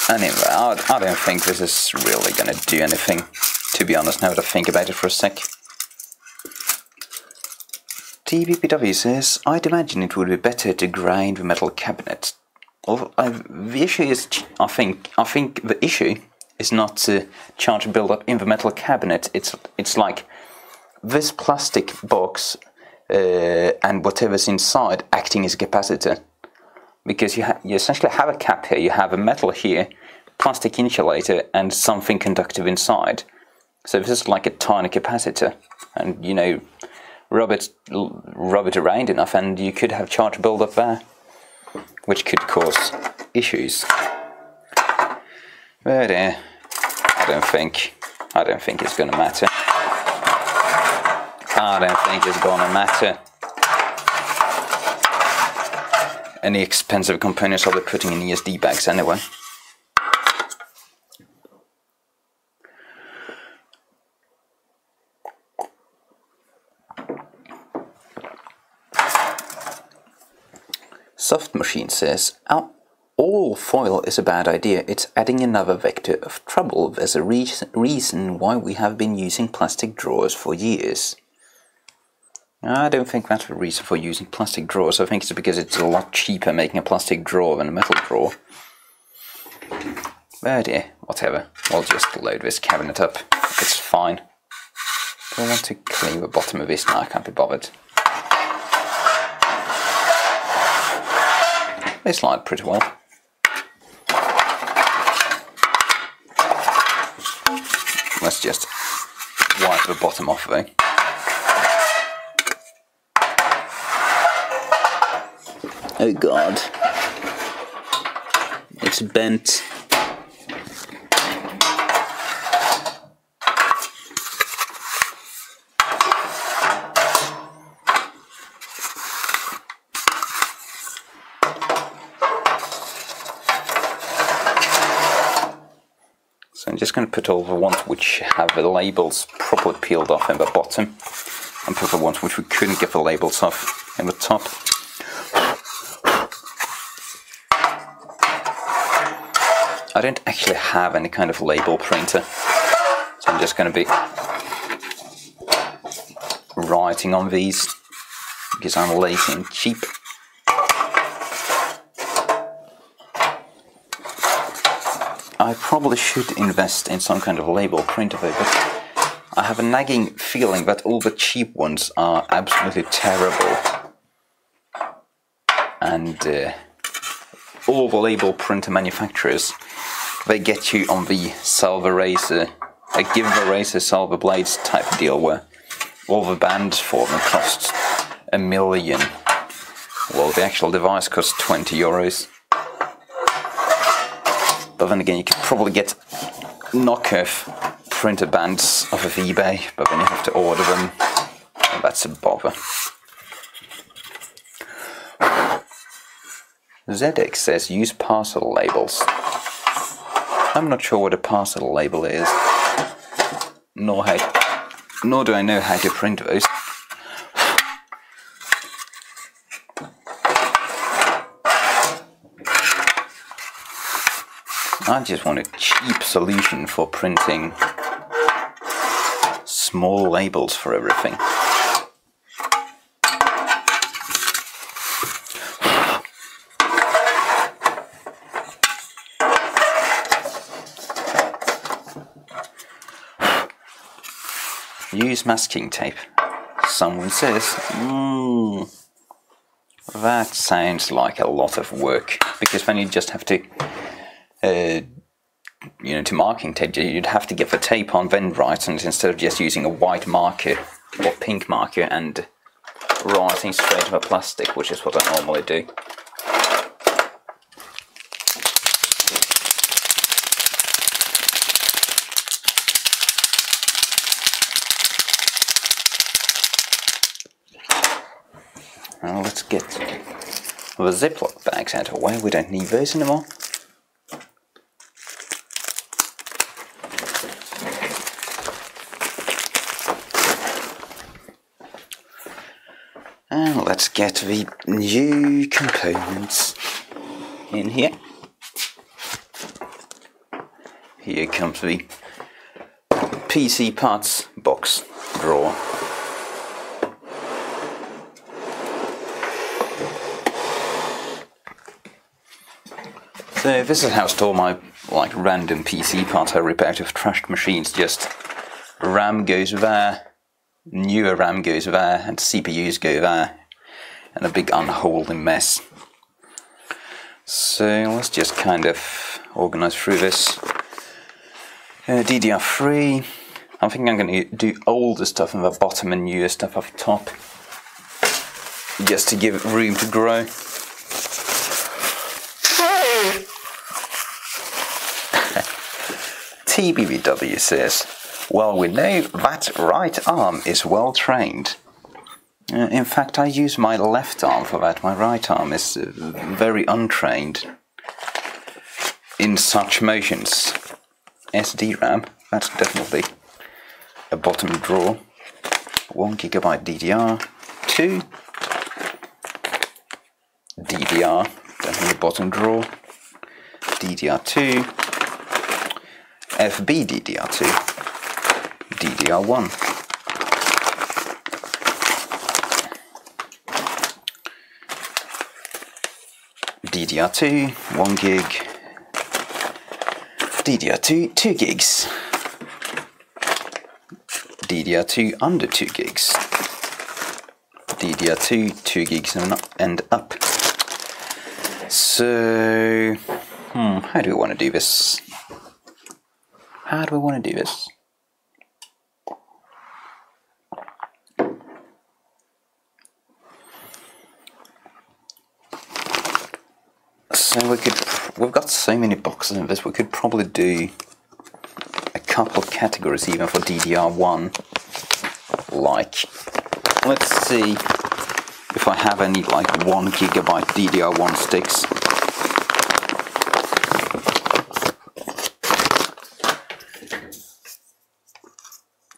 Anyway, I don't think this is really going to do anything, to be honest, now that I think about it for a sec. TBPW says, I'd imagine it would be better to grind the metal cabinet. Well, the issue is, I think the issue is not charge build-up in the metal cabinet. It's like this plastic box and whatever's inside acting as a capacitor. Because you essentially have a cap here, you have a metal here, plastic insulator, and something conductive inside. So this is like a tiny capacitor, and you know, rub it around enough, and you could have charge build-up there, which could cause issues. But I don't think it's gonna matter. I don't think it's gonna matter. Any expensive components I'll be putting in ESD bags anyway. Soft Machine says, all foil is a bad idea. It's adding another vector of trouble. There's a reason why we have been using plastic drawers for years. I don't think that's the reason for using plastic drawers. I think it's because it's a lot cheaper making a plastic drawer than a metal drawer. But yeah, whatever. We'll just load this cabinet up. It's fine. Do I want to clean the bottom of this? No, I can't be bothered. They slide pretty well. Let's just wipe the bottom off though. Oh god, it's bent. So I'm just going to put all the ones which have the labels properly peeled off in the bottom, and put the ones which we couldn't get the labels off in the top. I don't actually have any kind of label printer, so I'm just going to be writing on these because I'm lazy and cheap. I probably should invest in some kind of label printer though, but I have a nagging feeling that all the cheap ones are absolutely terrible. And all the label printer manufacturers, they get you on the salver razor, give the razor salver blades type deal where all the bands for them cost a million. Well, the actual device costs €20. But then again, you could probably get knockoff printer bands off of eBay, but then you have to order them, and that's a bother. ZX says use parcel labels. I'm not sure what a parcel label is, nor do I know how to print those. I just want a cheap solution for printing small labels for everything. Use masking tape. Someone says, that sounds like a lot of work, because then you just have to to marking tape, you'd have to get the tape on, then write on it, instead of just using a white marker or pink marker and writing straight on the plastic, which is what I normally do. Now let's get the Ziploc bags out of the way, we don't need those anymore. And let's get the new components in here. Here comes the PC parts box drawer. So this is how I store my random PC parts I rip out of trashed machines. Just RAM goes there, newer RAM goes there, and CPUs go there, and a big unholy mess. So let's just kind of organize through this. DDR3. I think I'm going to do older stuff on the bottom and newer stuff up top, just to give it room to grow. TBBW says, well, we know that right arm is well trained. In fact, I use my left arm for that. My right arm is very untrained in such motions. SD-RAM, that's definitely a bottom drawer. 1 GB DDR2. DDR, definitely a bottom drawer. DDR2. FB DDR2. DDR1. DDR2, 1 gig. DDR2, 2 gigs. DDR2 under 2 gigs. DDR2, 2 gigs and up. So, how do we want to do this? How do we want to do this? So we've got so many boxes of this, we could probably do a couple of categories even for DDR1. Let's see if I have any 1 GB DDR1 sticks.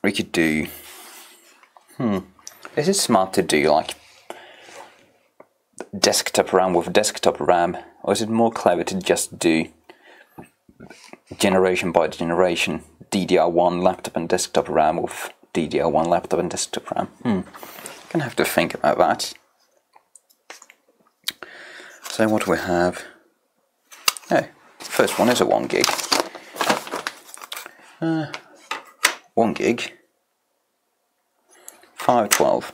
We could do, is it smart to do desktop RAM with desktop RAM, or is it more clever to just do generation by generation DDR1 laptop and desktop RAM with DDR1 laptop and desktop RAM? Gonna have to think about that. So what do we have? Oh, first one is a 1 gig. 1 gig, 512.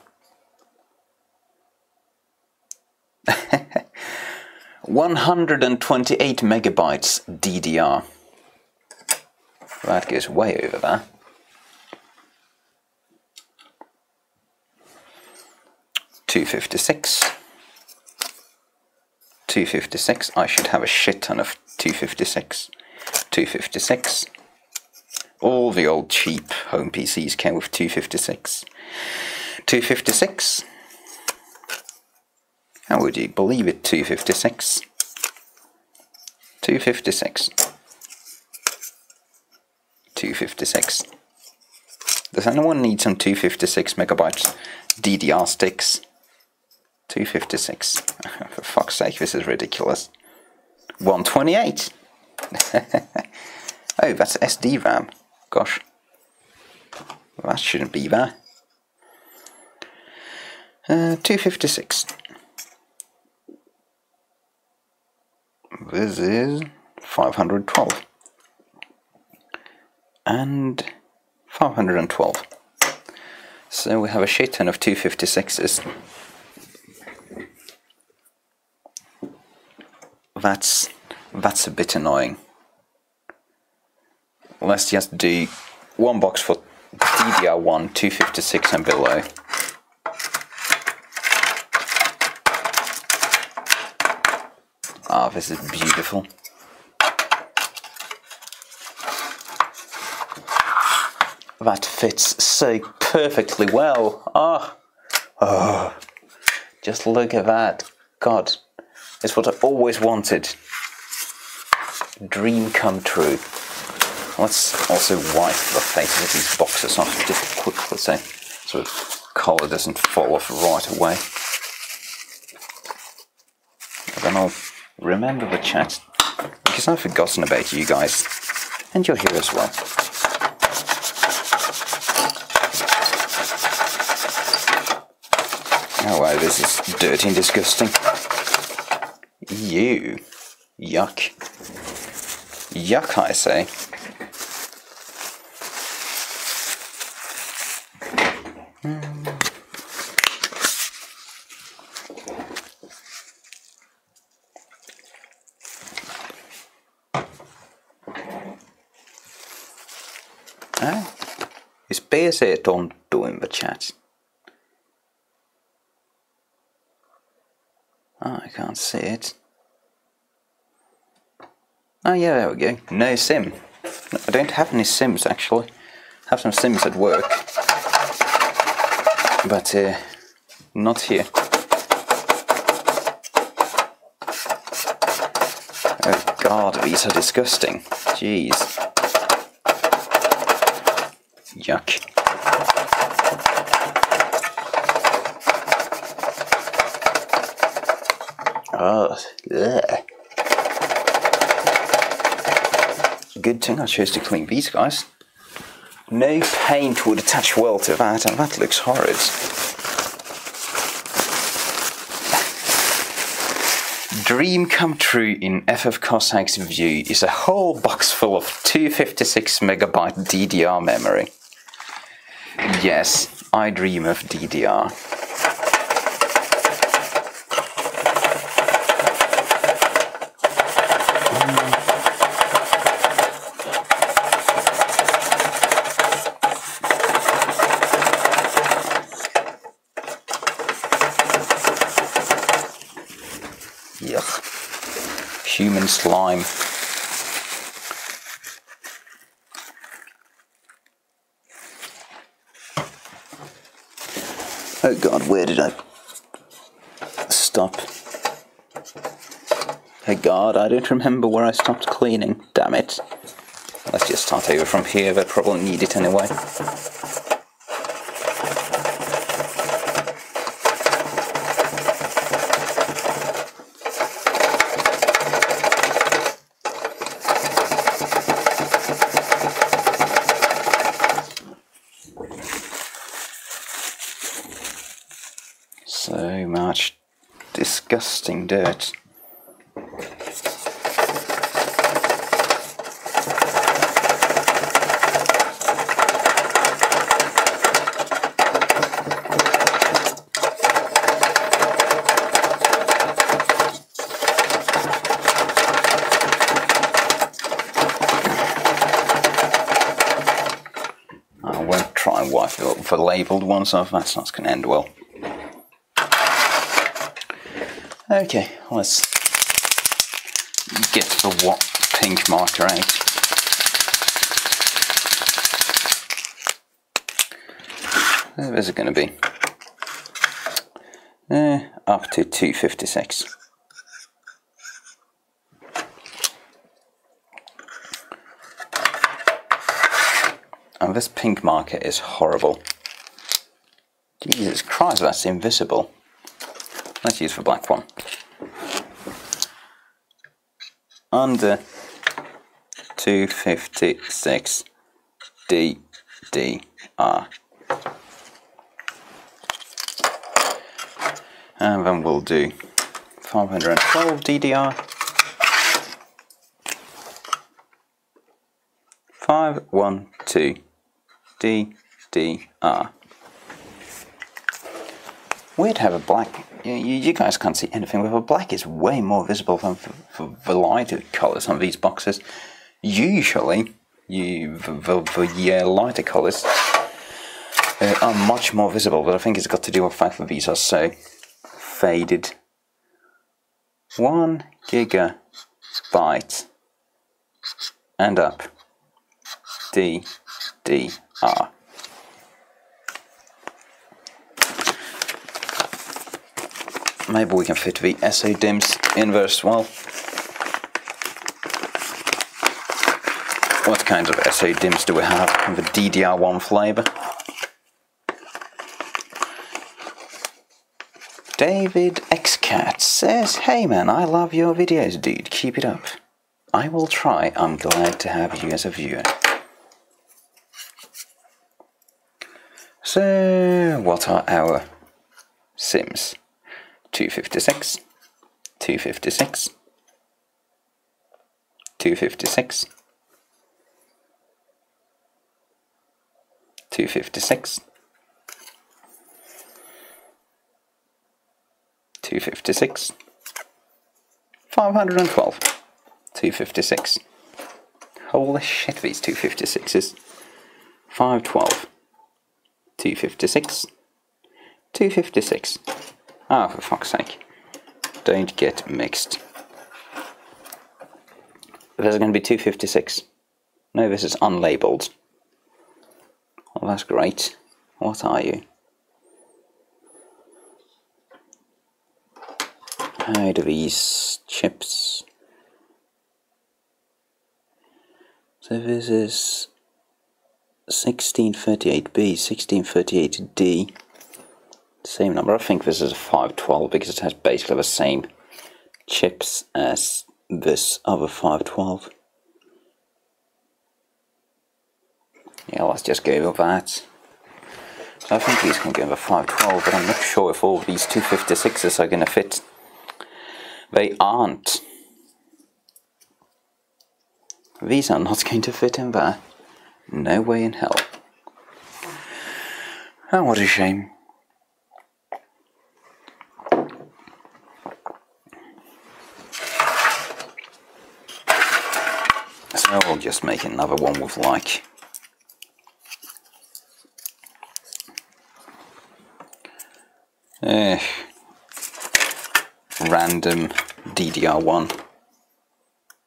128 megabytes DDR. That goes way over there. 256. 256. I should have a shit ton of 256. 256. All the old cheap home PCs came with 256. 256. How would you believe it? 256. 256. 256. Does anyone need some 256 megabytes DDR sticks? 256. For fuck's sake, this is ridiculous. 128. Oh, that's SD RAM. Gosh. That shouldn't be there. 256. This is 512. And 512. So we have a shit ton of 256s. That's a bit annoying. Let's just do one box for DDR1, 256 and below. Ah, this is beautiful. That fits so perfectly well. Oh, just look at that. God, it's what I always wanted. Dream come true. Let's also wipe the faces of these boxes off just quickly, so the colour doesn't fall off right away. And then I'll remember the chat, because I've forgotten about you guys, and you're here as well. Oh wow, this is dirty and disgusting. Ew. Yuck. Yuck, I say. Is PC Tontu in the chat? Oh, I can't see it. Oh yeah, there we go. No sim. No, I don't have any sims actually. I have some sims at work. But not here. Oh god, these are disgusting. Jeez. Yuck. Oh, ugh. Good thing I chose to clean these guys. No paint would attach well to that, and that looks horrid. Dream come true in FF Cossack's view is a whole box full of 256 megabyte DDR memory. Yes, I dream of DDR. Yuck. Human slime. Oh god, where did I stop? Oh god, I don't remember where I stopped cleaning. Damn it. Let's just start over from here, they probably need it anyway. So much disgusting dirt. I won't try and wipe the labelled ones off, that's not going to end well. Okay, let's get the pink marker out. Where's it going to be? Up to 256. And this pink marker is horrible. Jesus Christ, that's invisible. Let's use the black one. Under 256 DDR. And then we'll do 512 DDR. 512 DDR. Weird to have a black. You guys can't see anything, but the black is way more visible than for the lighter colours on these boxes. Usually, the lighter colours are much more visible, but I think it's got to do with the fact that these are so faded. 1 gigabyte and up. DDR. Maybe we can fit the SA DIMMs in there as well. What kinds of SA DIMMs do we have in the DDR1 flavour? David XCat says, "Hey man, I love your videos, dude. Keep it up. I will try. I'm glad to have you as a viewer." So, what are our sims? 256, 256, 256, 256, 256, 512, 256. Holy shit, these 256s. 512, 256, 256. Ah, for fuck's sake. Don't get mixed. There's going to be 256. No, this is unlabeled. Well, that's great. What are you? How do these chips... So this is 1638B, 1638D. Same number. I think this is a 512 because it has basically the same chips as this other 512. Yeah, let's just go with that. So I think these can go in the 512, but I'm not sure if all these 256s are going to fit. They aren't. These are not going to fit in there. No way in hell. Oh, what a shame. So I'll just make another one with like random DDR1.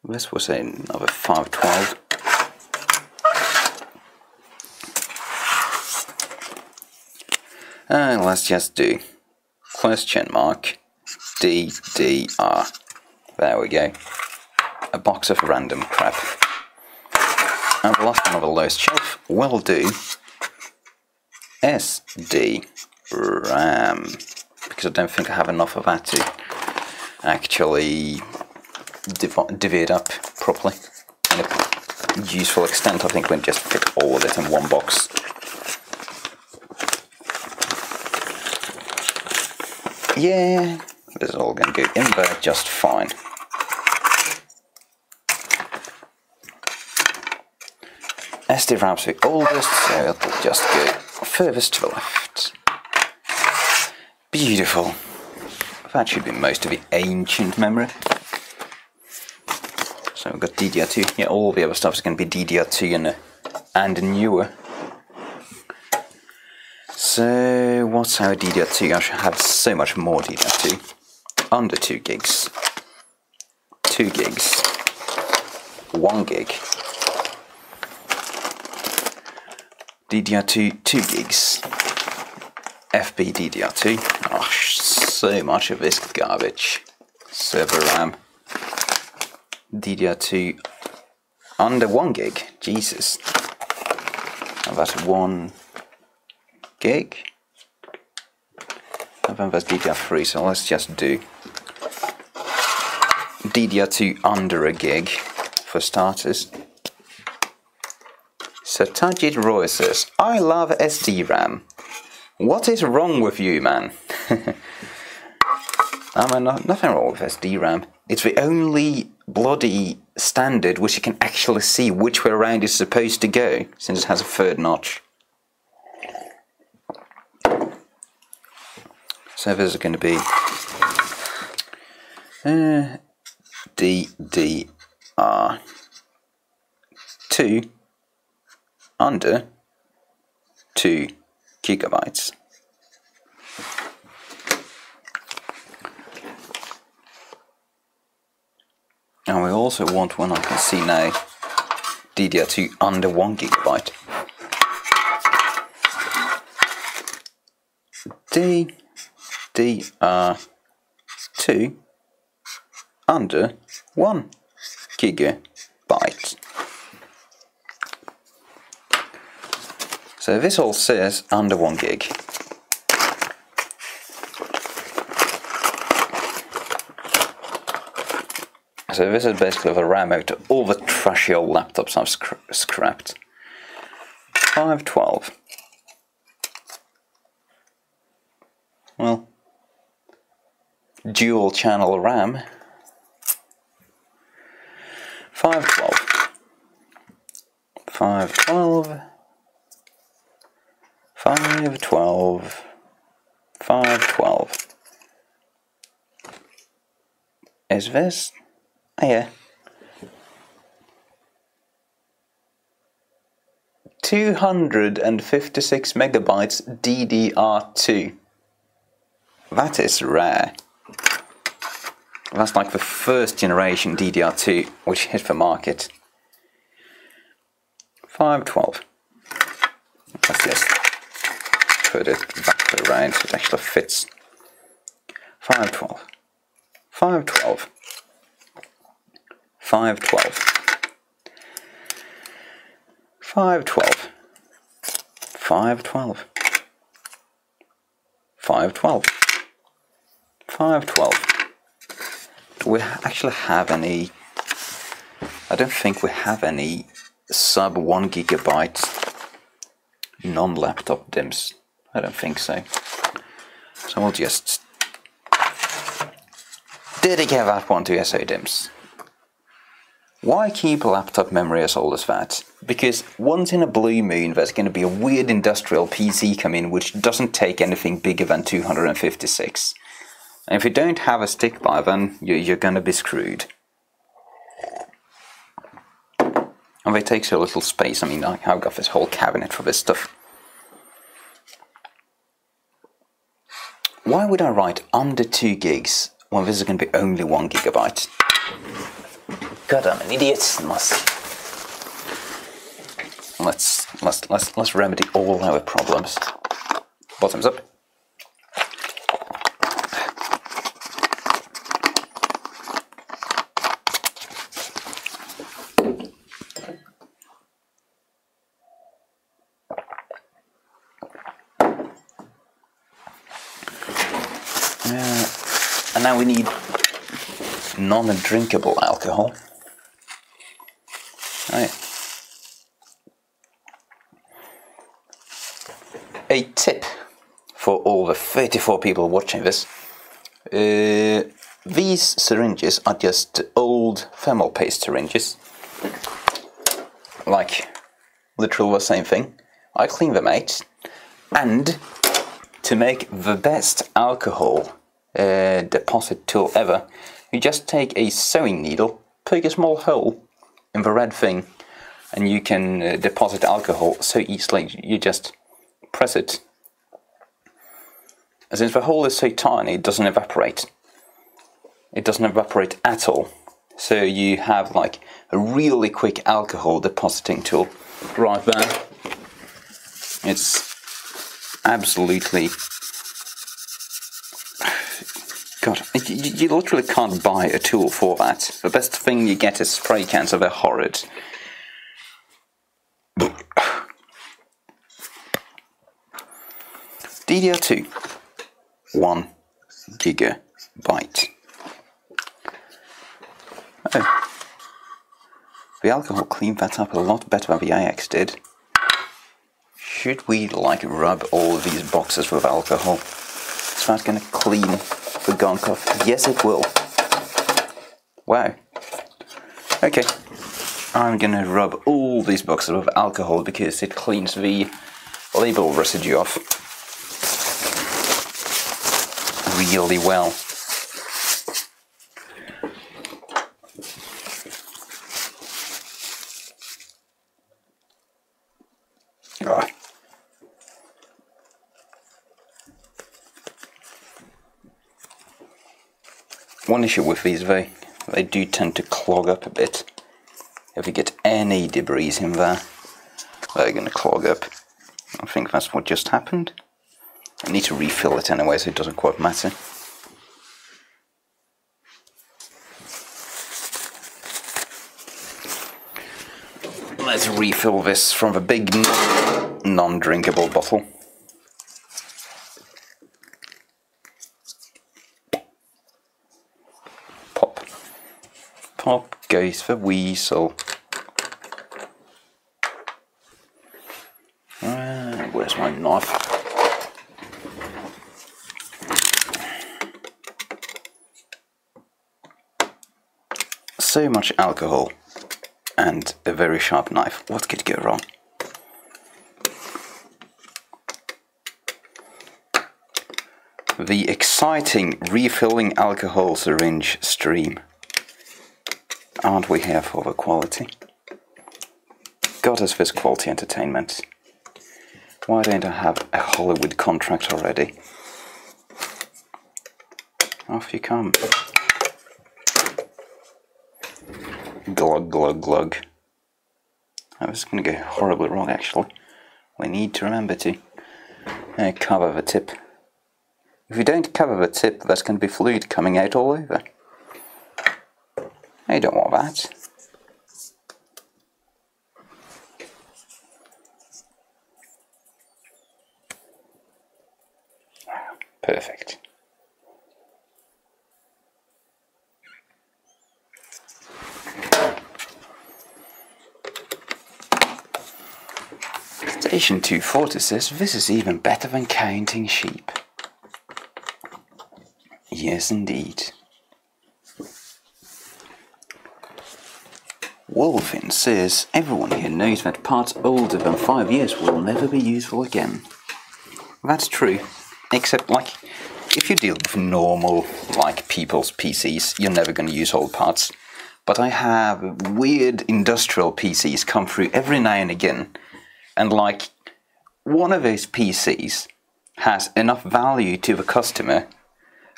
This was another 512. And let's just do question mark DDR. There we go. A box of random crap. And the last one of the lowest shelf will do SD RAM, because I don't think I have enough of that to actually divvy it up properly in a useful extent. I think we'll just fit all of it in one box. Yeah, this is all going to go in there just fine. SD RAM's the oldest, so it'll just go furthest to the left. Beautiful. That should be most of the ancient memory. So we've got DDR2. Yeah, all the other stuff is going to be DDR2 and newer. So what's our DDR2? I should have so much more DDR2. under 2 gigs, 2 gigs, 1 gig, DDR2 2 gigs, FB DDR2, oh, so much of this garbage, server RAM, DDR2 under 1 gig, Jesus, how about 1 gig? I think that's DDR3, so let's just do DDR2 under a gig for starters. So Tajid Roy says, I love SD-RAM. What is wrong with you, man? I mean, nothing wrong with SD-RAM. It's the only bloody standard which you can actually see which way around it's supposed to go, since it has a 3rd notch. So this is going to be DDR2 under 2 gigabytes. And we also want one I can see now, DDR2 under 1 gigabyte. DDR2 under 1 gigabyte. So this all says under 1 gig. So this is basically the RAM out of all the trashy old laptops I've scrapped. 512. Well, dual channel RAM. 512. 512. 512. 512. Is this? Oh, yeah. 256 megabytes DDR2. That is rare. That's like the 1st generation DDR2 which hit the market. 512. Let's just put it back around so it actually fits. 512. 512. 512. 512. 512. 512. 512. Do we actually have any? I don't think we have any sub 1 gigabyte non-laptop DIMMs. I don't think so. So we'll just dedicate that one to SO DIMMs. Why keep a laptop memory as old as that? Because once in a blue moon there's going to be a weird industrial PC come in which doesn't take anything bigger than 256. And if you don't have a stick by then, you're going to be screwed. And they take so little space. I mean, I've got this whole cabinet for this stuff. Why would I write under 2 gigs when this is going to be only 1 gigabyte? God, I'm an idiot. Let's remedy all our problems. Bottoms up. And now we need non-drinkable alcohol. Right. A tip for all the 34 people watching this. These syringes are just old thermal paste syringes. Like, literally the same thing. I clean them out. And to make the best alcohol deposit tool ever, you just take a sewing needle, poke a small hole in the red thing, and you can deposit alcohol so easily. You just press it. And since the hole is so tiny, it doesn't evaporate. it doesn't evaporate at all. So you have like a really quick alcohol depositing tool right there. It's absolutely... God, you literally can't buy a tool for that. The best thing you get is spray cans, so they're horrid. DDR2, 1 gigabyte. Oh. The alcohol cleaned that up a lot better than the AX did. Should we like rub all of these boxes with alcohol? Is that gonna clean the gunk off? Yes, it will. Wow. Okay. I'm gonna rub all these boxes with alcohol because it cleans the label residue off really well. Oh. One issue with these, they do tend to clog up a bit. If you get any debris in there, they're going to clog up. I think that's what just happened. I need to refill it anyway, so it doesn't quite matter. Let's refill this from the big non-drinkable bottle. Pop. Pop goes the weasel. Where's my knife? So much alcohol and a very sharp knife. What could go wrong? The exciting refilling alcohol syringe stream. Aren't we here for the quality? God, is this quality entertainment? Why don't I have a Hollywood contract already? Off you come. Glug, glug, glug. I was going to go horribly wrong, actually. We need to remember to cover the tip. If you don't cover the tip, there's going to be fluid coming out all over. I don't want that. Perfect. Station 240 says this is even better than counting sheep. Yes, indeed. Wolfin says everyone here knows that parts older than 5 years will never be useful again. That's true, except like if you deal with normal like people's PCs, you're never going to use old parts. But I have weird industrial PCs come through every now and again, and like one of those PCs has enough value to the customer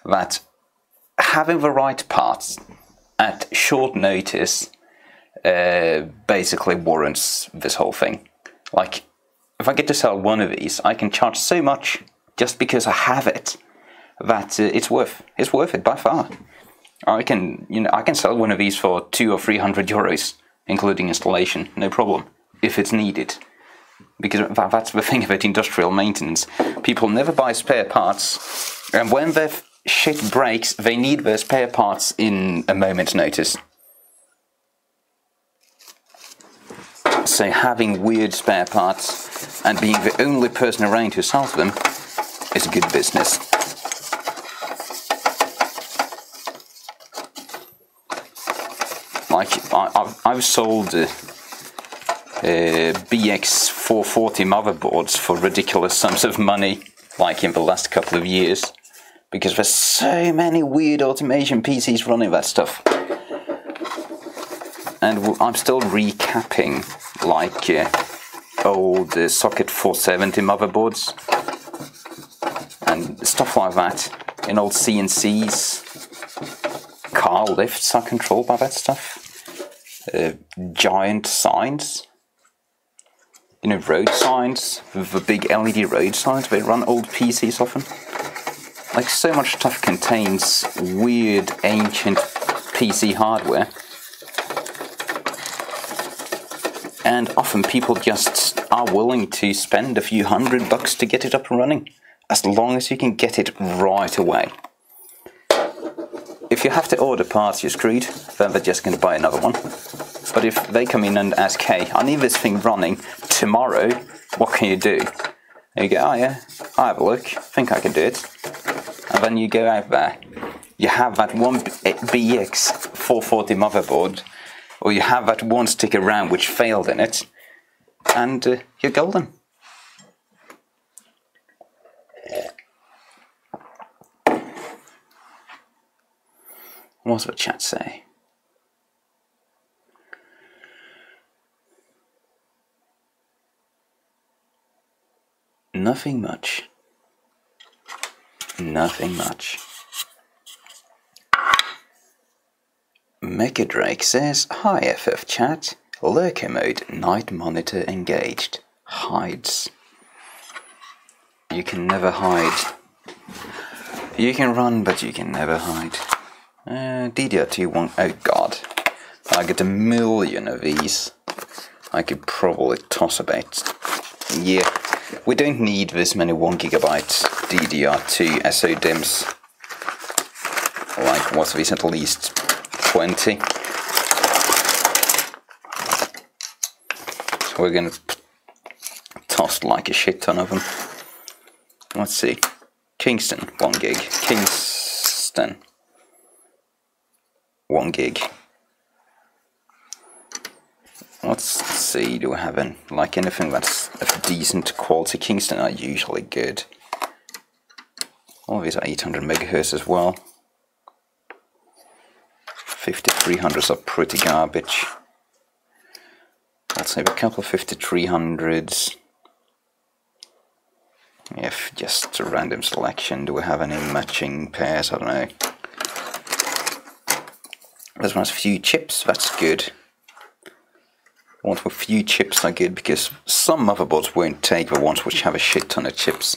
that having the right parts at short notice basically warrants this whole thing. Like, if I get to sell one of these, I can charge so much just because I have it that it's worth it by far. I can sell one of these for 200 or 300 euros, including installation, no problem, if it's needed. Because that's the thing about industrial maintenance. People never buy spare parts, and when their shit breaks, they need their spare parts in a moment's notice. So having weird spare parts and being the only person around who sells them is a good business. Like, I've sold BX440 motherboards for ridiculous sums of money, like in the last couple of years, because there's so many weird automation PCs running that stuff. And I'm still recapping like old socket 470 motherboards and stuff like that in old CNCs. car lifts are controlled by that stuff. Giant signs. You know, road signs, the big LED road signs, they run old PCs often. Like, so much stuff contains weird, ancient PC hardware. And often people just are willing to spend a few $100 to get it up and running, as long as you can get it right away. If you have to order parts, you're screwed, then they're just going to buy another one. But if they come in and ask, hey, I need this thing running tomorrow, what can you do? And you go, oh yeah, I'll have a look, think I can do it. And then you go out there, you have that one BX 440 motherboard, or you have that one stick around which failed in it, and you're golden. What's the chat say? Nothing much. Nothing much. Mecha Drake says, hi FF chat, lurker mode, night monitor engaged. Hides. You can never hide. You can run, but you can never hide. DDR2 one, oh god. I get a million of these. I could probably toss about. Yeah, we don't need this many 1GB DDR2 SODIMMs. Like, what's this, at least 20? So we're gonna toss like a shit ton of them. Let's see. Kingston, 1GB. Kingston, 1GB. Let's see, do we have anything that's of decent quality? Kingston are usually good. All of these are 800 MHz as well. 5300s are pretty garbage. Let's save a couple of 5300s. If just a random selection, do we have any matching pairs? I don't know. This one has a few chips, that's good. Ones with few chips are good because some motherboards won't take the ones which have a shit ton of chips.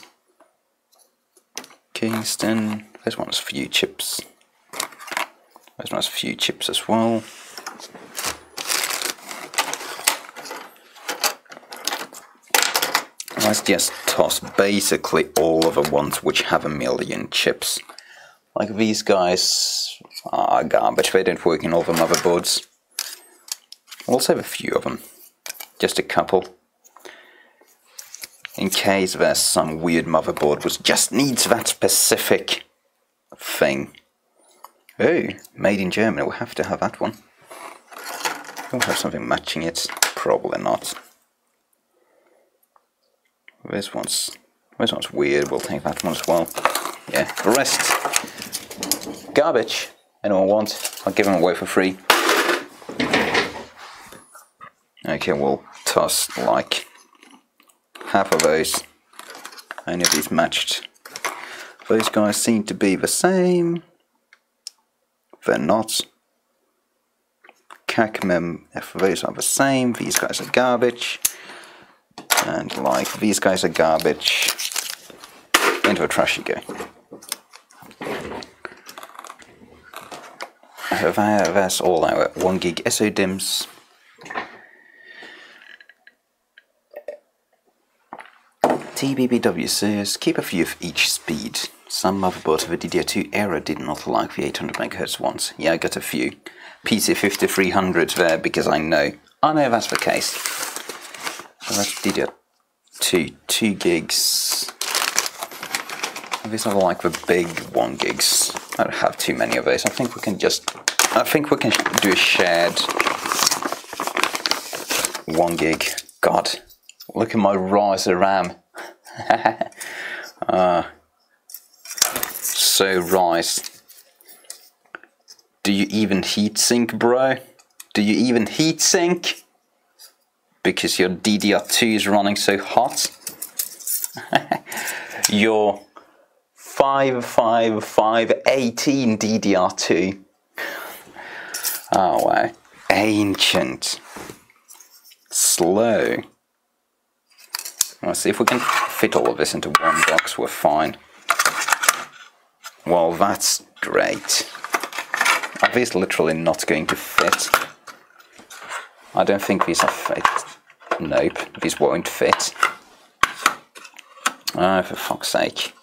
Kingston, this one has a few chips. This one has a few chips as well. Let's just toss basically all of the ones which have a million chips. Like these guys are garbage, they don't work in all the motherboards. We'll also have a few of them, just a couple, in case there's some weird motherboard which just needs that specific thing. Oh, made in Germany, we'll have to have that one. We'll have something matching it, probably not. This one's weird, we'll take that one as well. Yeah, the rest, garbage. Anyone want, I'll give them away for free. Okay, we'll toss like half of those. Any of these matched. Those guys seem to be the same. They're not. CACMEM, if those are the same, these guys are garbage. And like, these guys are garbage. Into the trash you go. That's all our 1GB SODIMMs. TBBW says, keep a few of each speed. Some motherboards of the DDR2 era did not like the 800 MHz ones. Yeah, I got a few. PC 5300s there because I know that's the case. So that's DDR2, 2 gigs. These are like the big 1GB. I don't have too many of those. I think we can do a shared 1GB. God, look at my riser RAM. So rise. Do you even heatsink, bro? Do you even heatsink? Because your DDR2 is running so hot? Your 55518 DDR2. Oh wow. Ancient. Slow. Let's see if we can fit all of this into one box. We're fine. Well, that's great. Are these literally not going to fit? I don't think these are fit. Nope, these won't fit. Oh, for fuck's sake.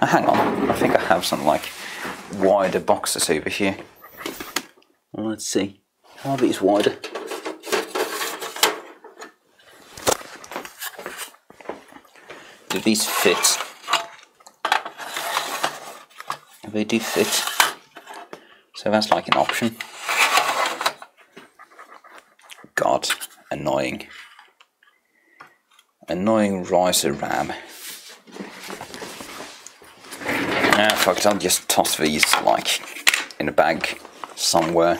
Oh, hang on, I think I have some like wider boxes over here. Let's see. Are these wider? Do these fit? They do fit. So that's like an option. God, annoying. Annoying riser RAM. Ah, fuck it, I'll just toss these like in a bag somewhere.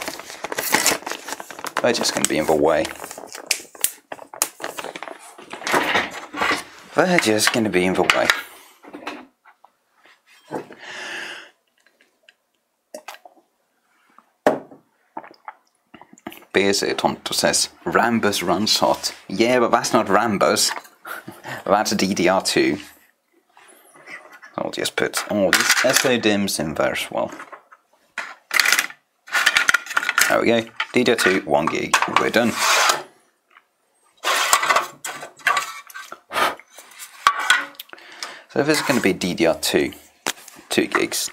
They're just gonna be in the way. They're just gonna be in the way. BSA Tonto says, Rambus runs hot. Yeah, but that's not Rambus. That's a DDR2. I'll just put all these SODIMMs in there as well. There we go. DDR2, 1 gig. We're done. So this is going to be DDR2, 2 gigs.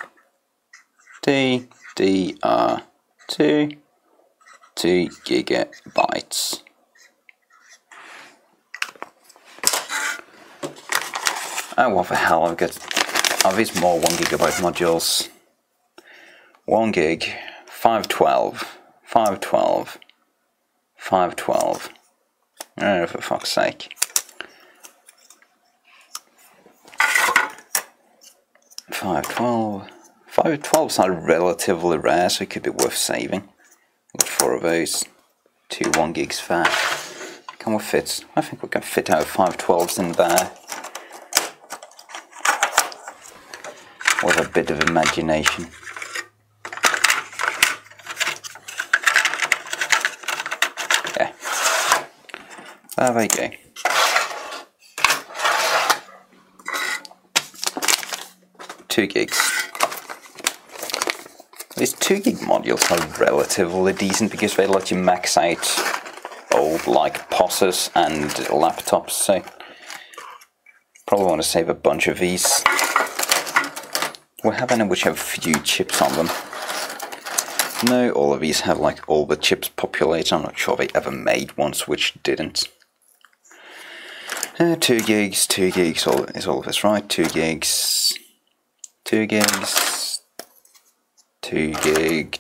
DDR2, 2 gigabytes. Oh, what the hell, I've got... Are these more 1 gigabyte modules? 1 gig, 512, 512, 512. Oh, for fuck's sake. 512. 512s are relatively rare, so it could be worth saving. Got 4 of those. 2 1 gigs fat. Can we fit? I think we can fit out 512s in there. With a bit of imagination. Yeah. There we go. Two gigs. These 2 gig modules are relatively decent because they let you max out old like POSes and laptops, so probably want to save a bunch of these. We have any which have few chips on them. No, all of these have like all the chips populated. I'm not sure they ever made ones which didn't. 2 gigs, 2 gigs, is all of this right? 2 gigs, 2 gigs, 2 gig,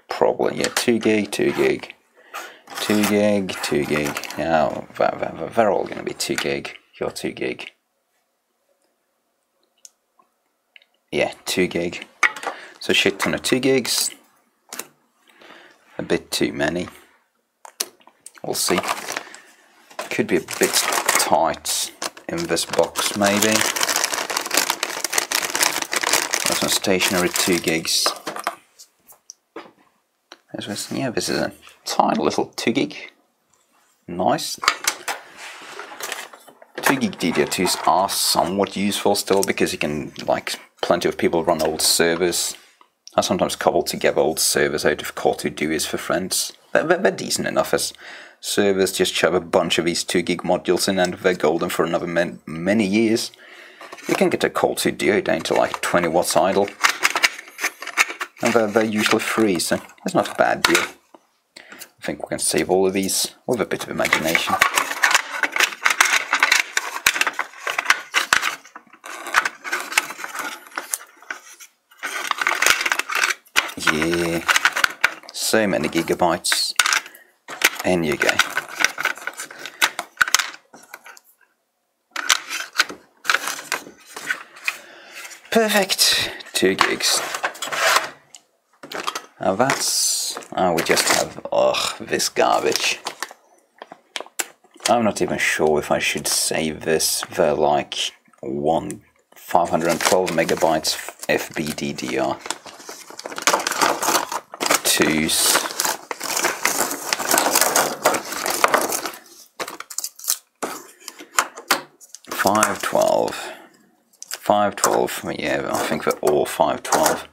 probably, yeah, 2 gig, 2 gig, 2 gig, 2 gig, yeah, they're all going to be 2 gig, you're 2 gig. Yeah, 2 gig. So shit ton of 2 gigs. A bit too many. We'll see. Could be a bit tight in this box maybe. That's some stationary 2 gigs. Yeah, this is a tiny little 2 gig. Nice. 2 gig DDR2s are somewhat useful still because you can like plenty of people run old servers. I sometimes cobble together old servers out of Core 2 Duos for friends. They're decent enough as servers, just shove a bunch of these 2 gig modules in and they're golden for another many years. You can get a Core 2 Duo down to like 20 watts idle. And they're usually free, so it's not a bad deal. I think we can save all of these with a bit of imagination. Yeah, so many gigabytes. In you go. Perfect. 2 gigs. Now that's... Oh, we just have... Ugh, this garbage. I'm not even sure if I should save this. They're like 512 megabytes FBDDR. 2s. Five 12. 512. Yeah, I think they're all 512.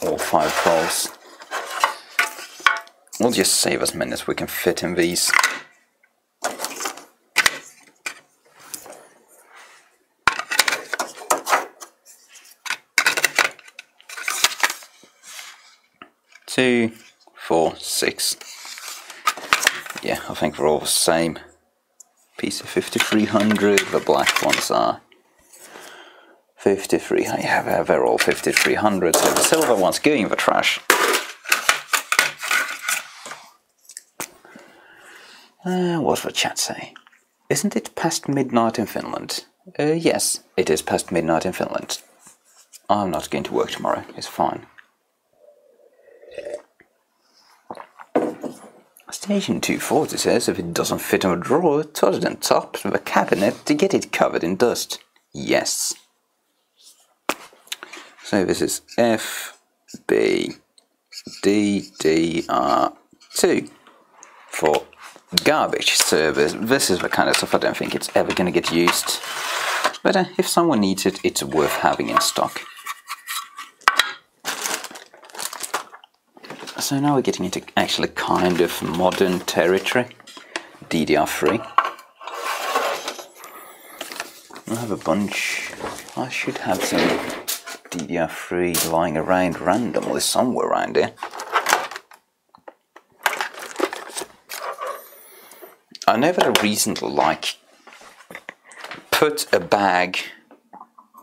All 512s. We'll just save as many as we can fit in these. Two, 4, 6. Yeah, I think they're all the same. Piece of 5300. The black ones are 53. Yeah, they're all 5300. So the silver one's going in the trash. What's the chat say? Isn't it past midnight in Finland? Yes, it is past midnight in Finland. I'm not going to work tomorrow. It's fine. Station 240 says if it doesn't fit in a drawer, toss it on top of a cabinet to get it covered in dust. Yes. So this is F, B, D, D, R, 2 for garbage service. This is the kind of stuff I don't think it's ever going to get used. But if someone needs it, it's worth having in stock. So now we're getting into actually kind of modern territory. DDR3. I have a bunch. I should have some DDR3 lying around randomly somewhere around here. I never recently put a bag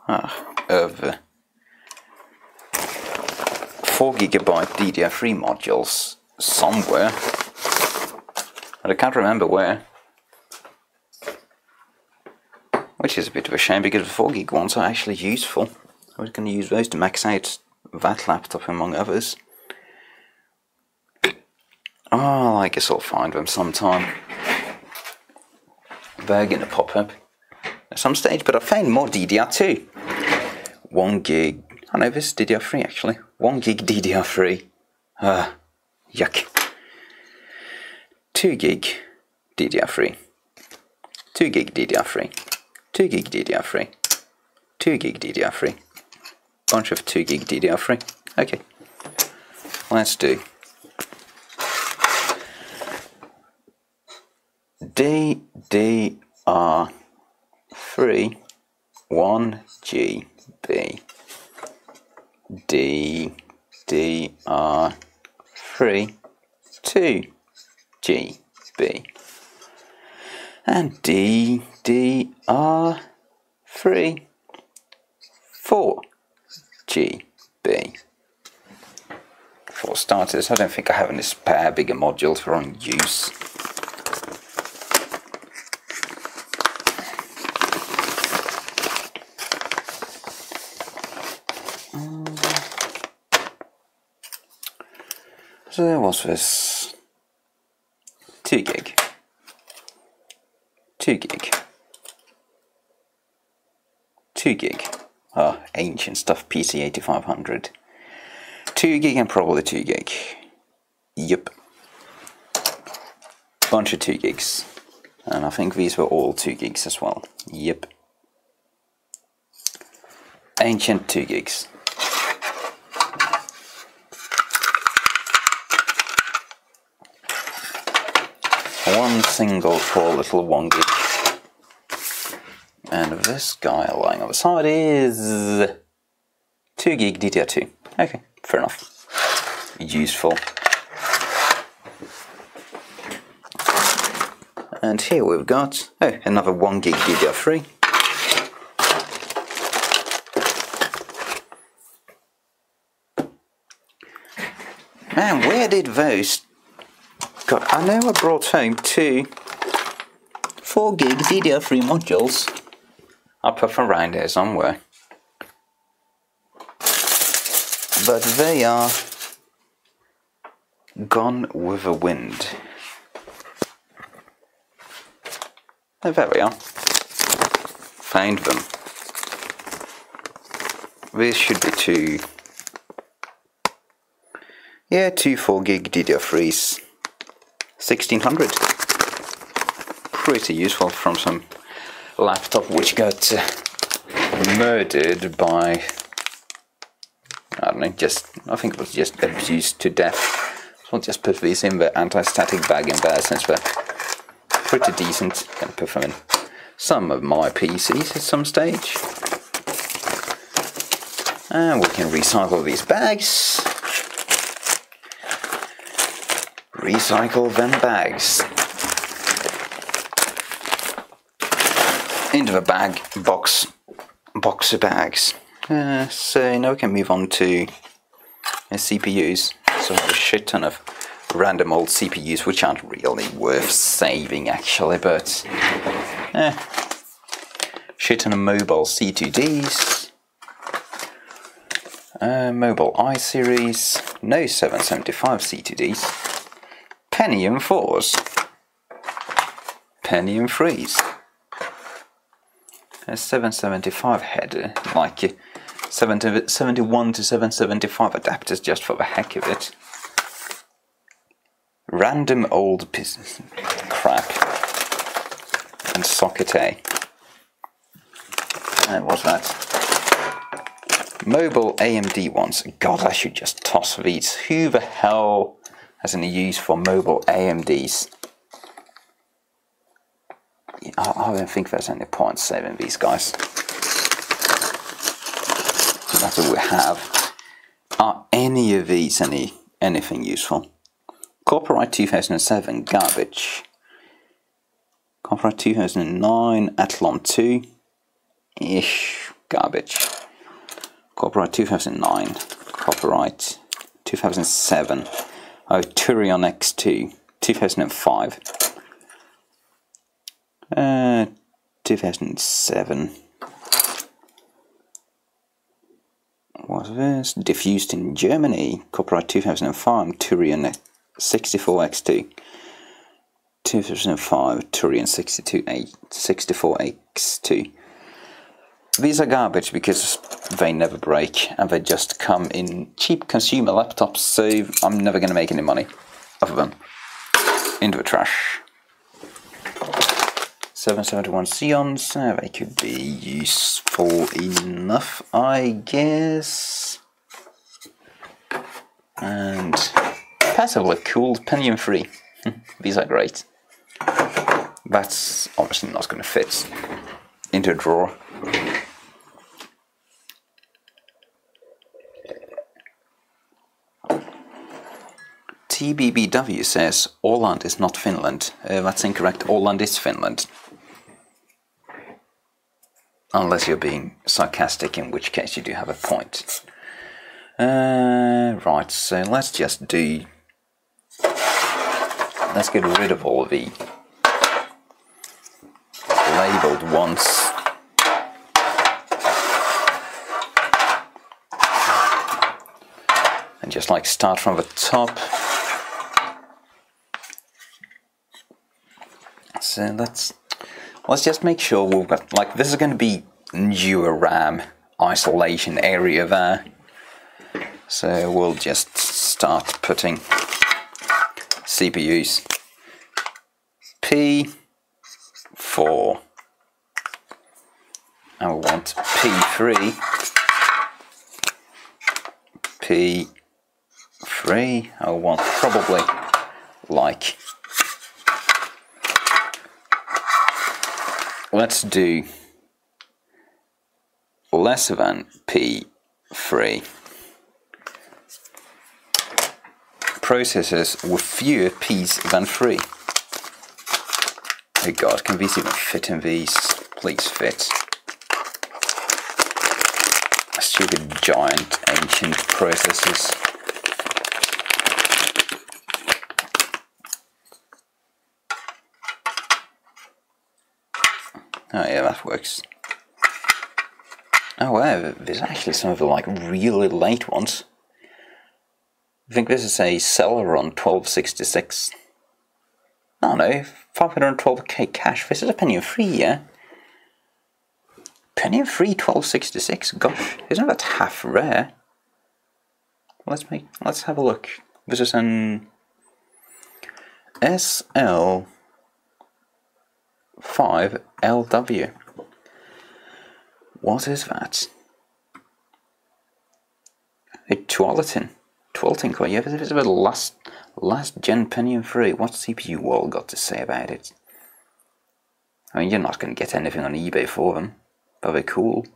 of 4GB DDR3 modules somewhere, but I can't remember where. Which is a bit of a shame because the 4GB ones are actually useful. I was going to use those to max out that laptop among others. Oh, I guess I'll find them sometime. They're going to pop up at some stage, but I found more DDR2. 1GB. I know this is DDR3 actually. 1GB DDR3. Yuck. 2GB DDR3. 2GB DDR3. 2GB DDR3. 2GB DDR3. Bunch of 2GB DDR3. Okay. Let's do DDR3 1GB. DDR3 2GB and DDR3 4GB. For starters, I don't think I have any spare bigger modules for on use. So what's this? 2GB. 2GB. 2GB. Oh, ancient stuff, PC 8500. 2GB and probably 2GB. Yep. Bunch of 2GBs. And I think these were all 2GBs as well. Yep. Ancient 2GBs. One single poor little 1GB. And this guy lying on the side is 2GB DDR2. Okay, fair enough. Useful. And here we've got, another 1GB DDR3. Man, where did those... God, I know I brought home 2 4GB DDR3 modules. I'll put them around here somewhere. But they are gone with the wind. Oh, there we are. Found them. This should be 2 Yeah, 2 4GB DDR3s, 1600. Pretty useful from some laptop which got murdered by, I don't know, I think it was just abused to death. So I'll just put these in the anti-static bag in there since they're pretty decent. Can put them in some of my PCs at some stage. And we can recycle these bags. Recycle them bags. Into the box of bags. So now we can move on to CPUs. So I have a shit ton of random old CPUs which aren't really worth saving actually, but shit ton of mobile C2Ds, mobile i-series, no 775 C2Ds, Pentium 4s, Pentium 3s, a 775 header, like 71 to 775 adapters just for the heck of it. Random old business crap. And socket A. And what's that? Mobile AMD ones. God, I should just toss these. Who the hell has any use for mobile AMDs? I don't think there's any point saving these guys. That's what we have. Are any of these anything useful? Copyright 2007, garbage. Copyright 2009, Athlon 2, ish, garbage. Copyright 2009, copyright 2007, oh, Turion X2, 2005, 2007. What's this? Diffused in Germany. Copyright 2005. Turion 64X2. 2005. Turion 64X2. These are garbage because they never break and they just come in cheap consumer laptops, so I'm never going to make any money off of them. Into the trash. 771 Xeons, they could be useful enough, I guess. And passively cooled Pentium 3. These are great. That's obviously not going to fit into a drawer. TBBW says Åland is not Finland. That's incorrect. Åland is Finland. Unless you're being sarcastic, in which case you do have a point. Right, so let's just do... Let's get rid of all the labelled ones. And just like start from the top. So let's just make sure we've got, like, this is going to be newer RAM isolation area there. So we'll just start putting CPUs. P4. And we want P3. P3. I want probably like... Let's do less than P3. Processors with fewer P's than 3. Oh god, can these even fit in these? Please fit. Stupid giant ancient processors. Oh yeah, that works. Oh wow, there's actually some of the like really late ones. I think this is a Celeron 1266. Oh no, 512k cache. This is a Pentium 3, yeah? Pentium 3 1266? Gosh, isn't that half rare? Let's have a look. This is an SL5LW. What is that? A Twalatin core. Yeah, this is the last gen Pentium 3. What's CPU World got to say about it? I mean, you're not going to get anything on eBay for them, but they're cool.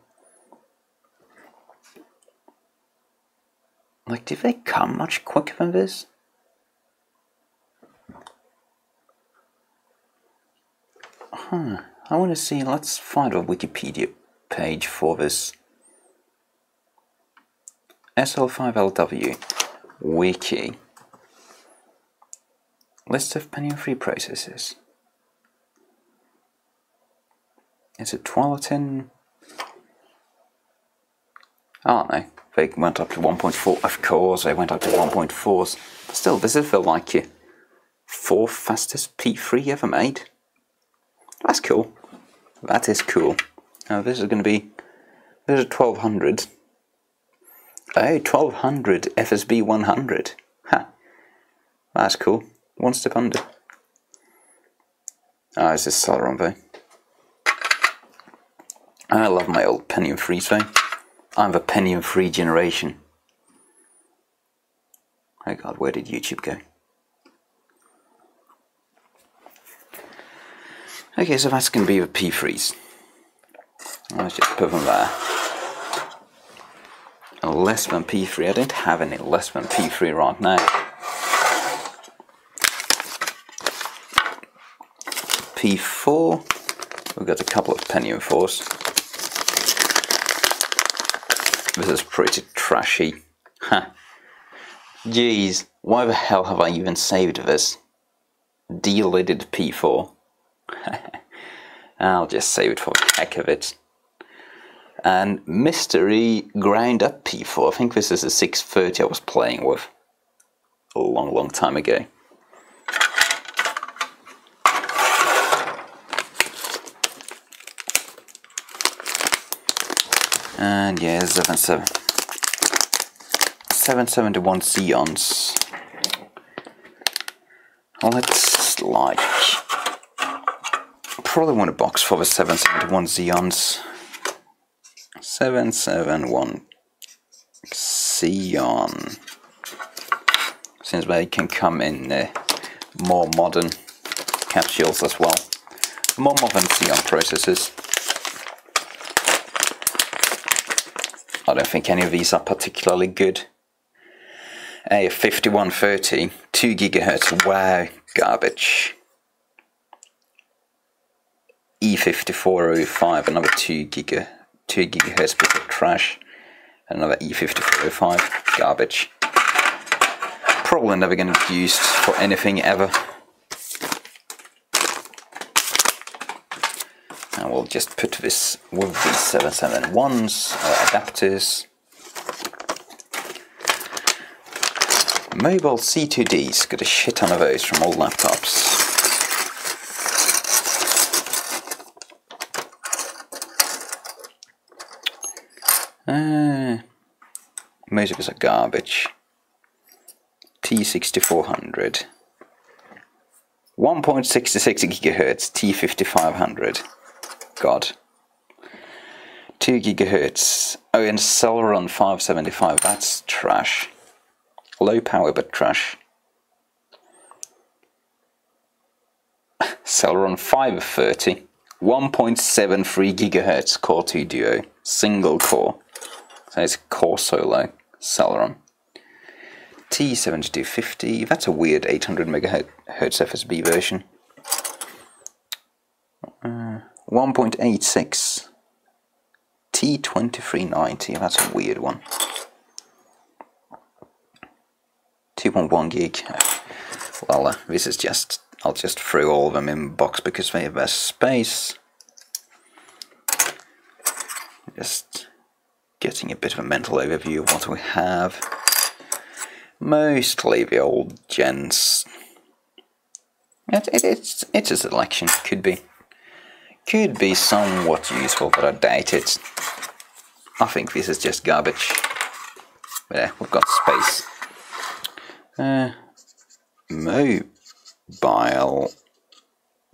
Like, do they come much quicker than this? I want to see, let's find a Wikipedia page for this. SL5LW Wiki. List of Pentium 3 processors. It's a Twalatin. I don't know. They went up to 1.4. Of course, they went up to 1.4s. But still, this is the like 4th fastest P3 ever made. That's cool. That is cool. Now this is going to be. There's a 1200. Oh, 1200 FSB 100. Ha. That's cool. One step under. Ah, is this Celeron though? I love my old Pentium 3 though. I'm the Pentium 3 generation. Oh god, where did YouTube go? Okay, so that's going to be the P3s. Let's just put them there. A less than P3. I don't have any less than P3 right now. P4. We've got a couple of Pentium 4s. This is pretty trashy. Ha. Jeez, why the hell have I even saved this? Deleted P4. I'll just save it for the heck of it. And mystery ground up P4. I think this is a 630 I was playing with a long time ago. And yeah, 771 Xeons. Let's like probably want a box for the 771 Xeons. 771 Xeon. Since they can come in more modern capsules as well. More modern Xeon processors. I don't think any of these are particularly good. A 5130, 2 GHz, wow, garbage. E5405, another 2 GHz bit of trash. Another E5405, garbage. Probably never going to be used for anything ever. And we'll just put this with these 771s, adapters. Mobile C2Ds, got a shit ton of those from old laptops. Most of us are garbage. T6400. 1.66 GHz, T5500. God. 2 GHz. Oh, and Celeron 575, that's trash. Low power but trash. Celeron 530. 1.73 GHz Core 2 Duo. Single core. So it's core solo. Celeron. T7250. That's a weird 800 MHz FSB version. 1.86 T2390. That's a weird one. 2.1 gig. Well, this is just. I'll just throw all of them in the box because they have less space. Just getting a bit of a mental overview of what we have. Mostly the old gens. It's a selection. Could be somewhat useful, but I doubt it. I think this is just garbage. There, we've got space. Mobile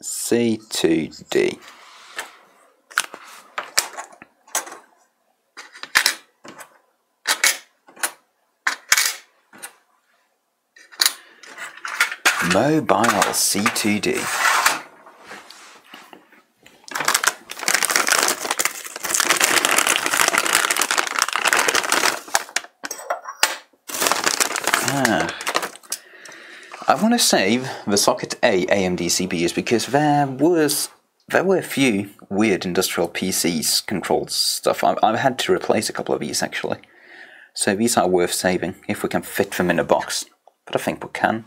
C2D. Mobile C2D. I want to save the socket A AMD CPUs because there were a few weird industrial PCs controlled stuff. I've had to replace a couple of these actually. So these are worth saving if we can fit them in a box. But I think we can.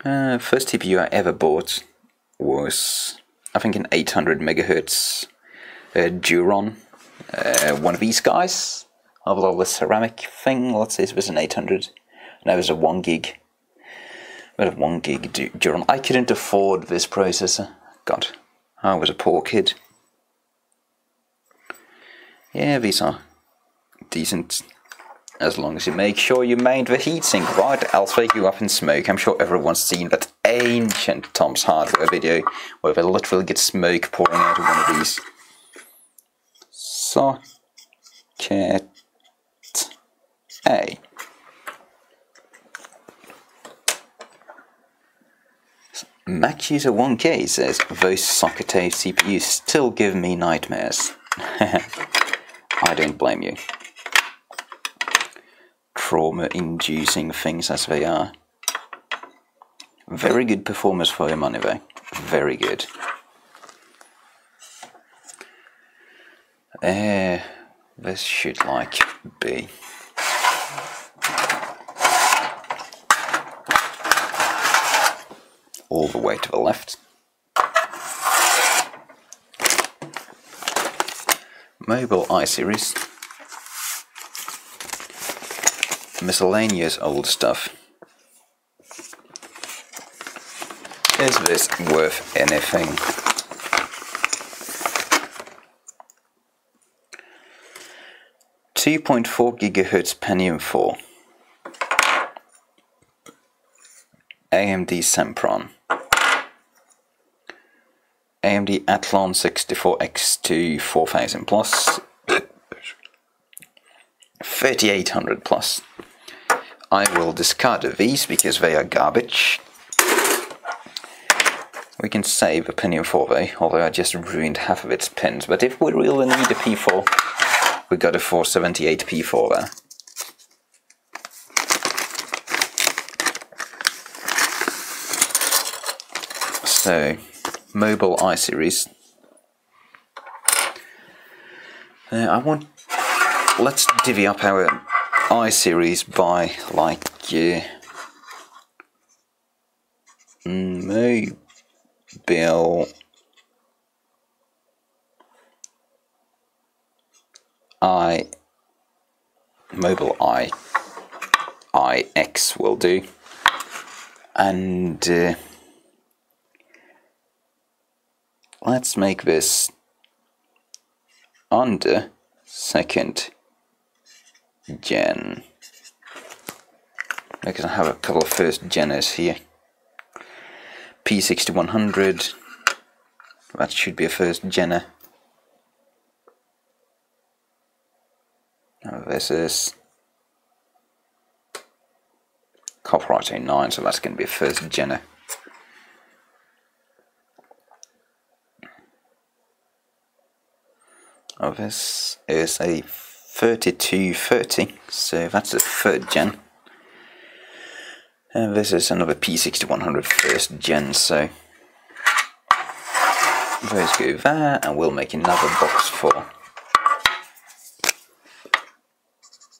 First CPU I ever bought was, I think, an 800 megahertz Duron. One of these guys. Of a little ceramic thing. Let's say it was an 800. And it was a 1 gig. But a 1 gig Duron. I couldn't afford this processor. God, I was a poor kid. Yeah, these are decent. As long as you make sure you made the heatsink right, else they go up in smoke. I'm sure everyone's seen that ancient Tom's Hardware video where they literally get smoke pouring out of one of these. Socket A. Mac User 1K says, those socket A CPUs still give me nightmares. I don't blame you. Trauma-inducing things as they are. Very good performance for your money though. Very good. This should be. All the way to the left. Mobile iSeries. Miscellaneous old stuff. Is this worth anything? .4 gigahertz Pentium 4. AMD Sempron. AMD Athlon 64X2 4000 plus. 3800 plus. I will discard these because they are garbage. We can save a Pentium 4 though, although I just ruined half of its pins. But if we really need a P4, we got a 478 P4 there. So, mobile iSeries. Let's divvy up our iSeries by mobile iX will do, and let's make this under second gen, because I have a couple of first geners here. P6100, that should be a first gener. This is copyright 09, so that's going to be a first gener. This is a 3230, so that's a third gen. And this is another P6100 first gen, so those go there, and we'll make another box for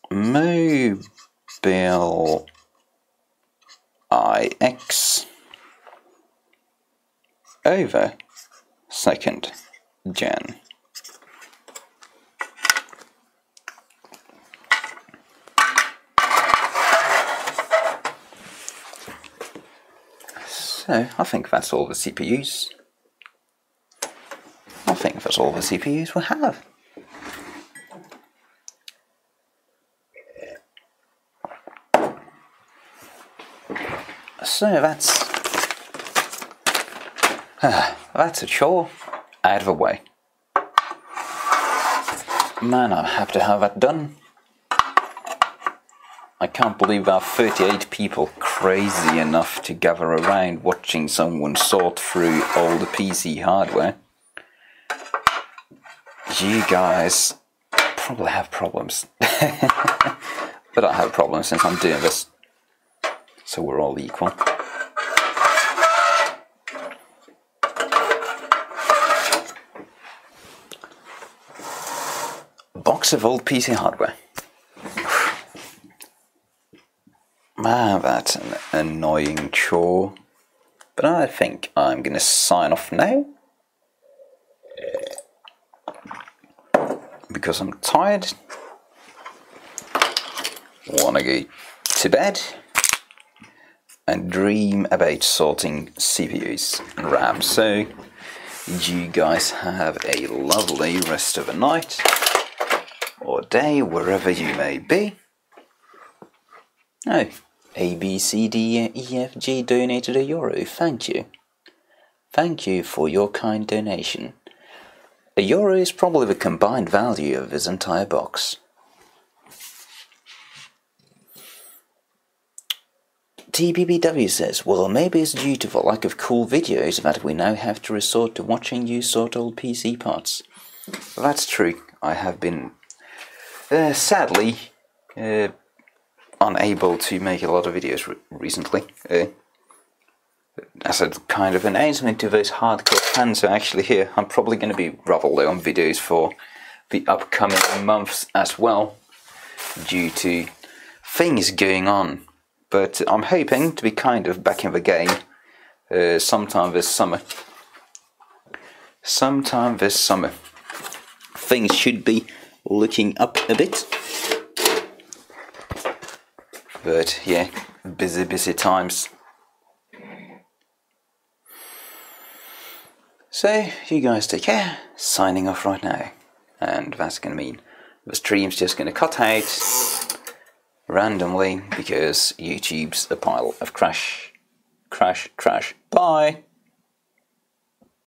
mobile iX over second gen. So, I think that's all the CPUs. I think that's all the CPUs we have. So that's a chore out of the way. Man, I'm happy to have that done. I can't believe there are 38 people crazy enough to gather around watching someone sort through all the PC hardware. You guys probably have problems. But I have problems since I'm doing this. So we're all equal. Box of old PC hardware. Man, that's an annoying chore. But I think I'm going to sign off now. Because I'm tired. Want to go to bed. And dream about sorting CPUs and RAM. So, you guys have a lovely rest of the night. Or day, wherever you may be. Oh, A, B, C, D, E, F, G donated €1. Thank you. Thank you for your kind donation. €1 is probably the combined value of this entire box. TBBW says, well, maybe it's due to the lack of cool videos that we now have to resort to watching you sort old PC parts. Well, that's true. I have been, sadly, unable to make a lot of videos recently. As a kind of announcement to those hardcore fans who are actually here, I'm probably going to be rather low on videos for the upcoming months as well, due to things going on. But I'm hoping to be kind of back in the game sometime this summer. Things should be looking up a bit. But yeah, busy times. So, you guys take care. Signing off right now. And that's going to mean the stream's just going to cut out randomly because YouTube's a pile of crash. Bye!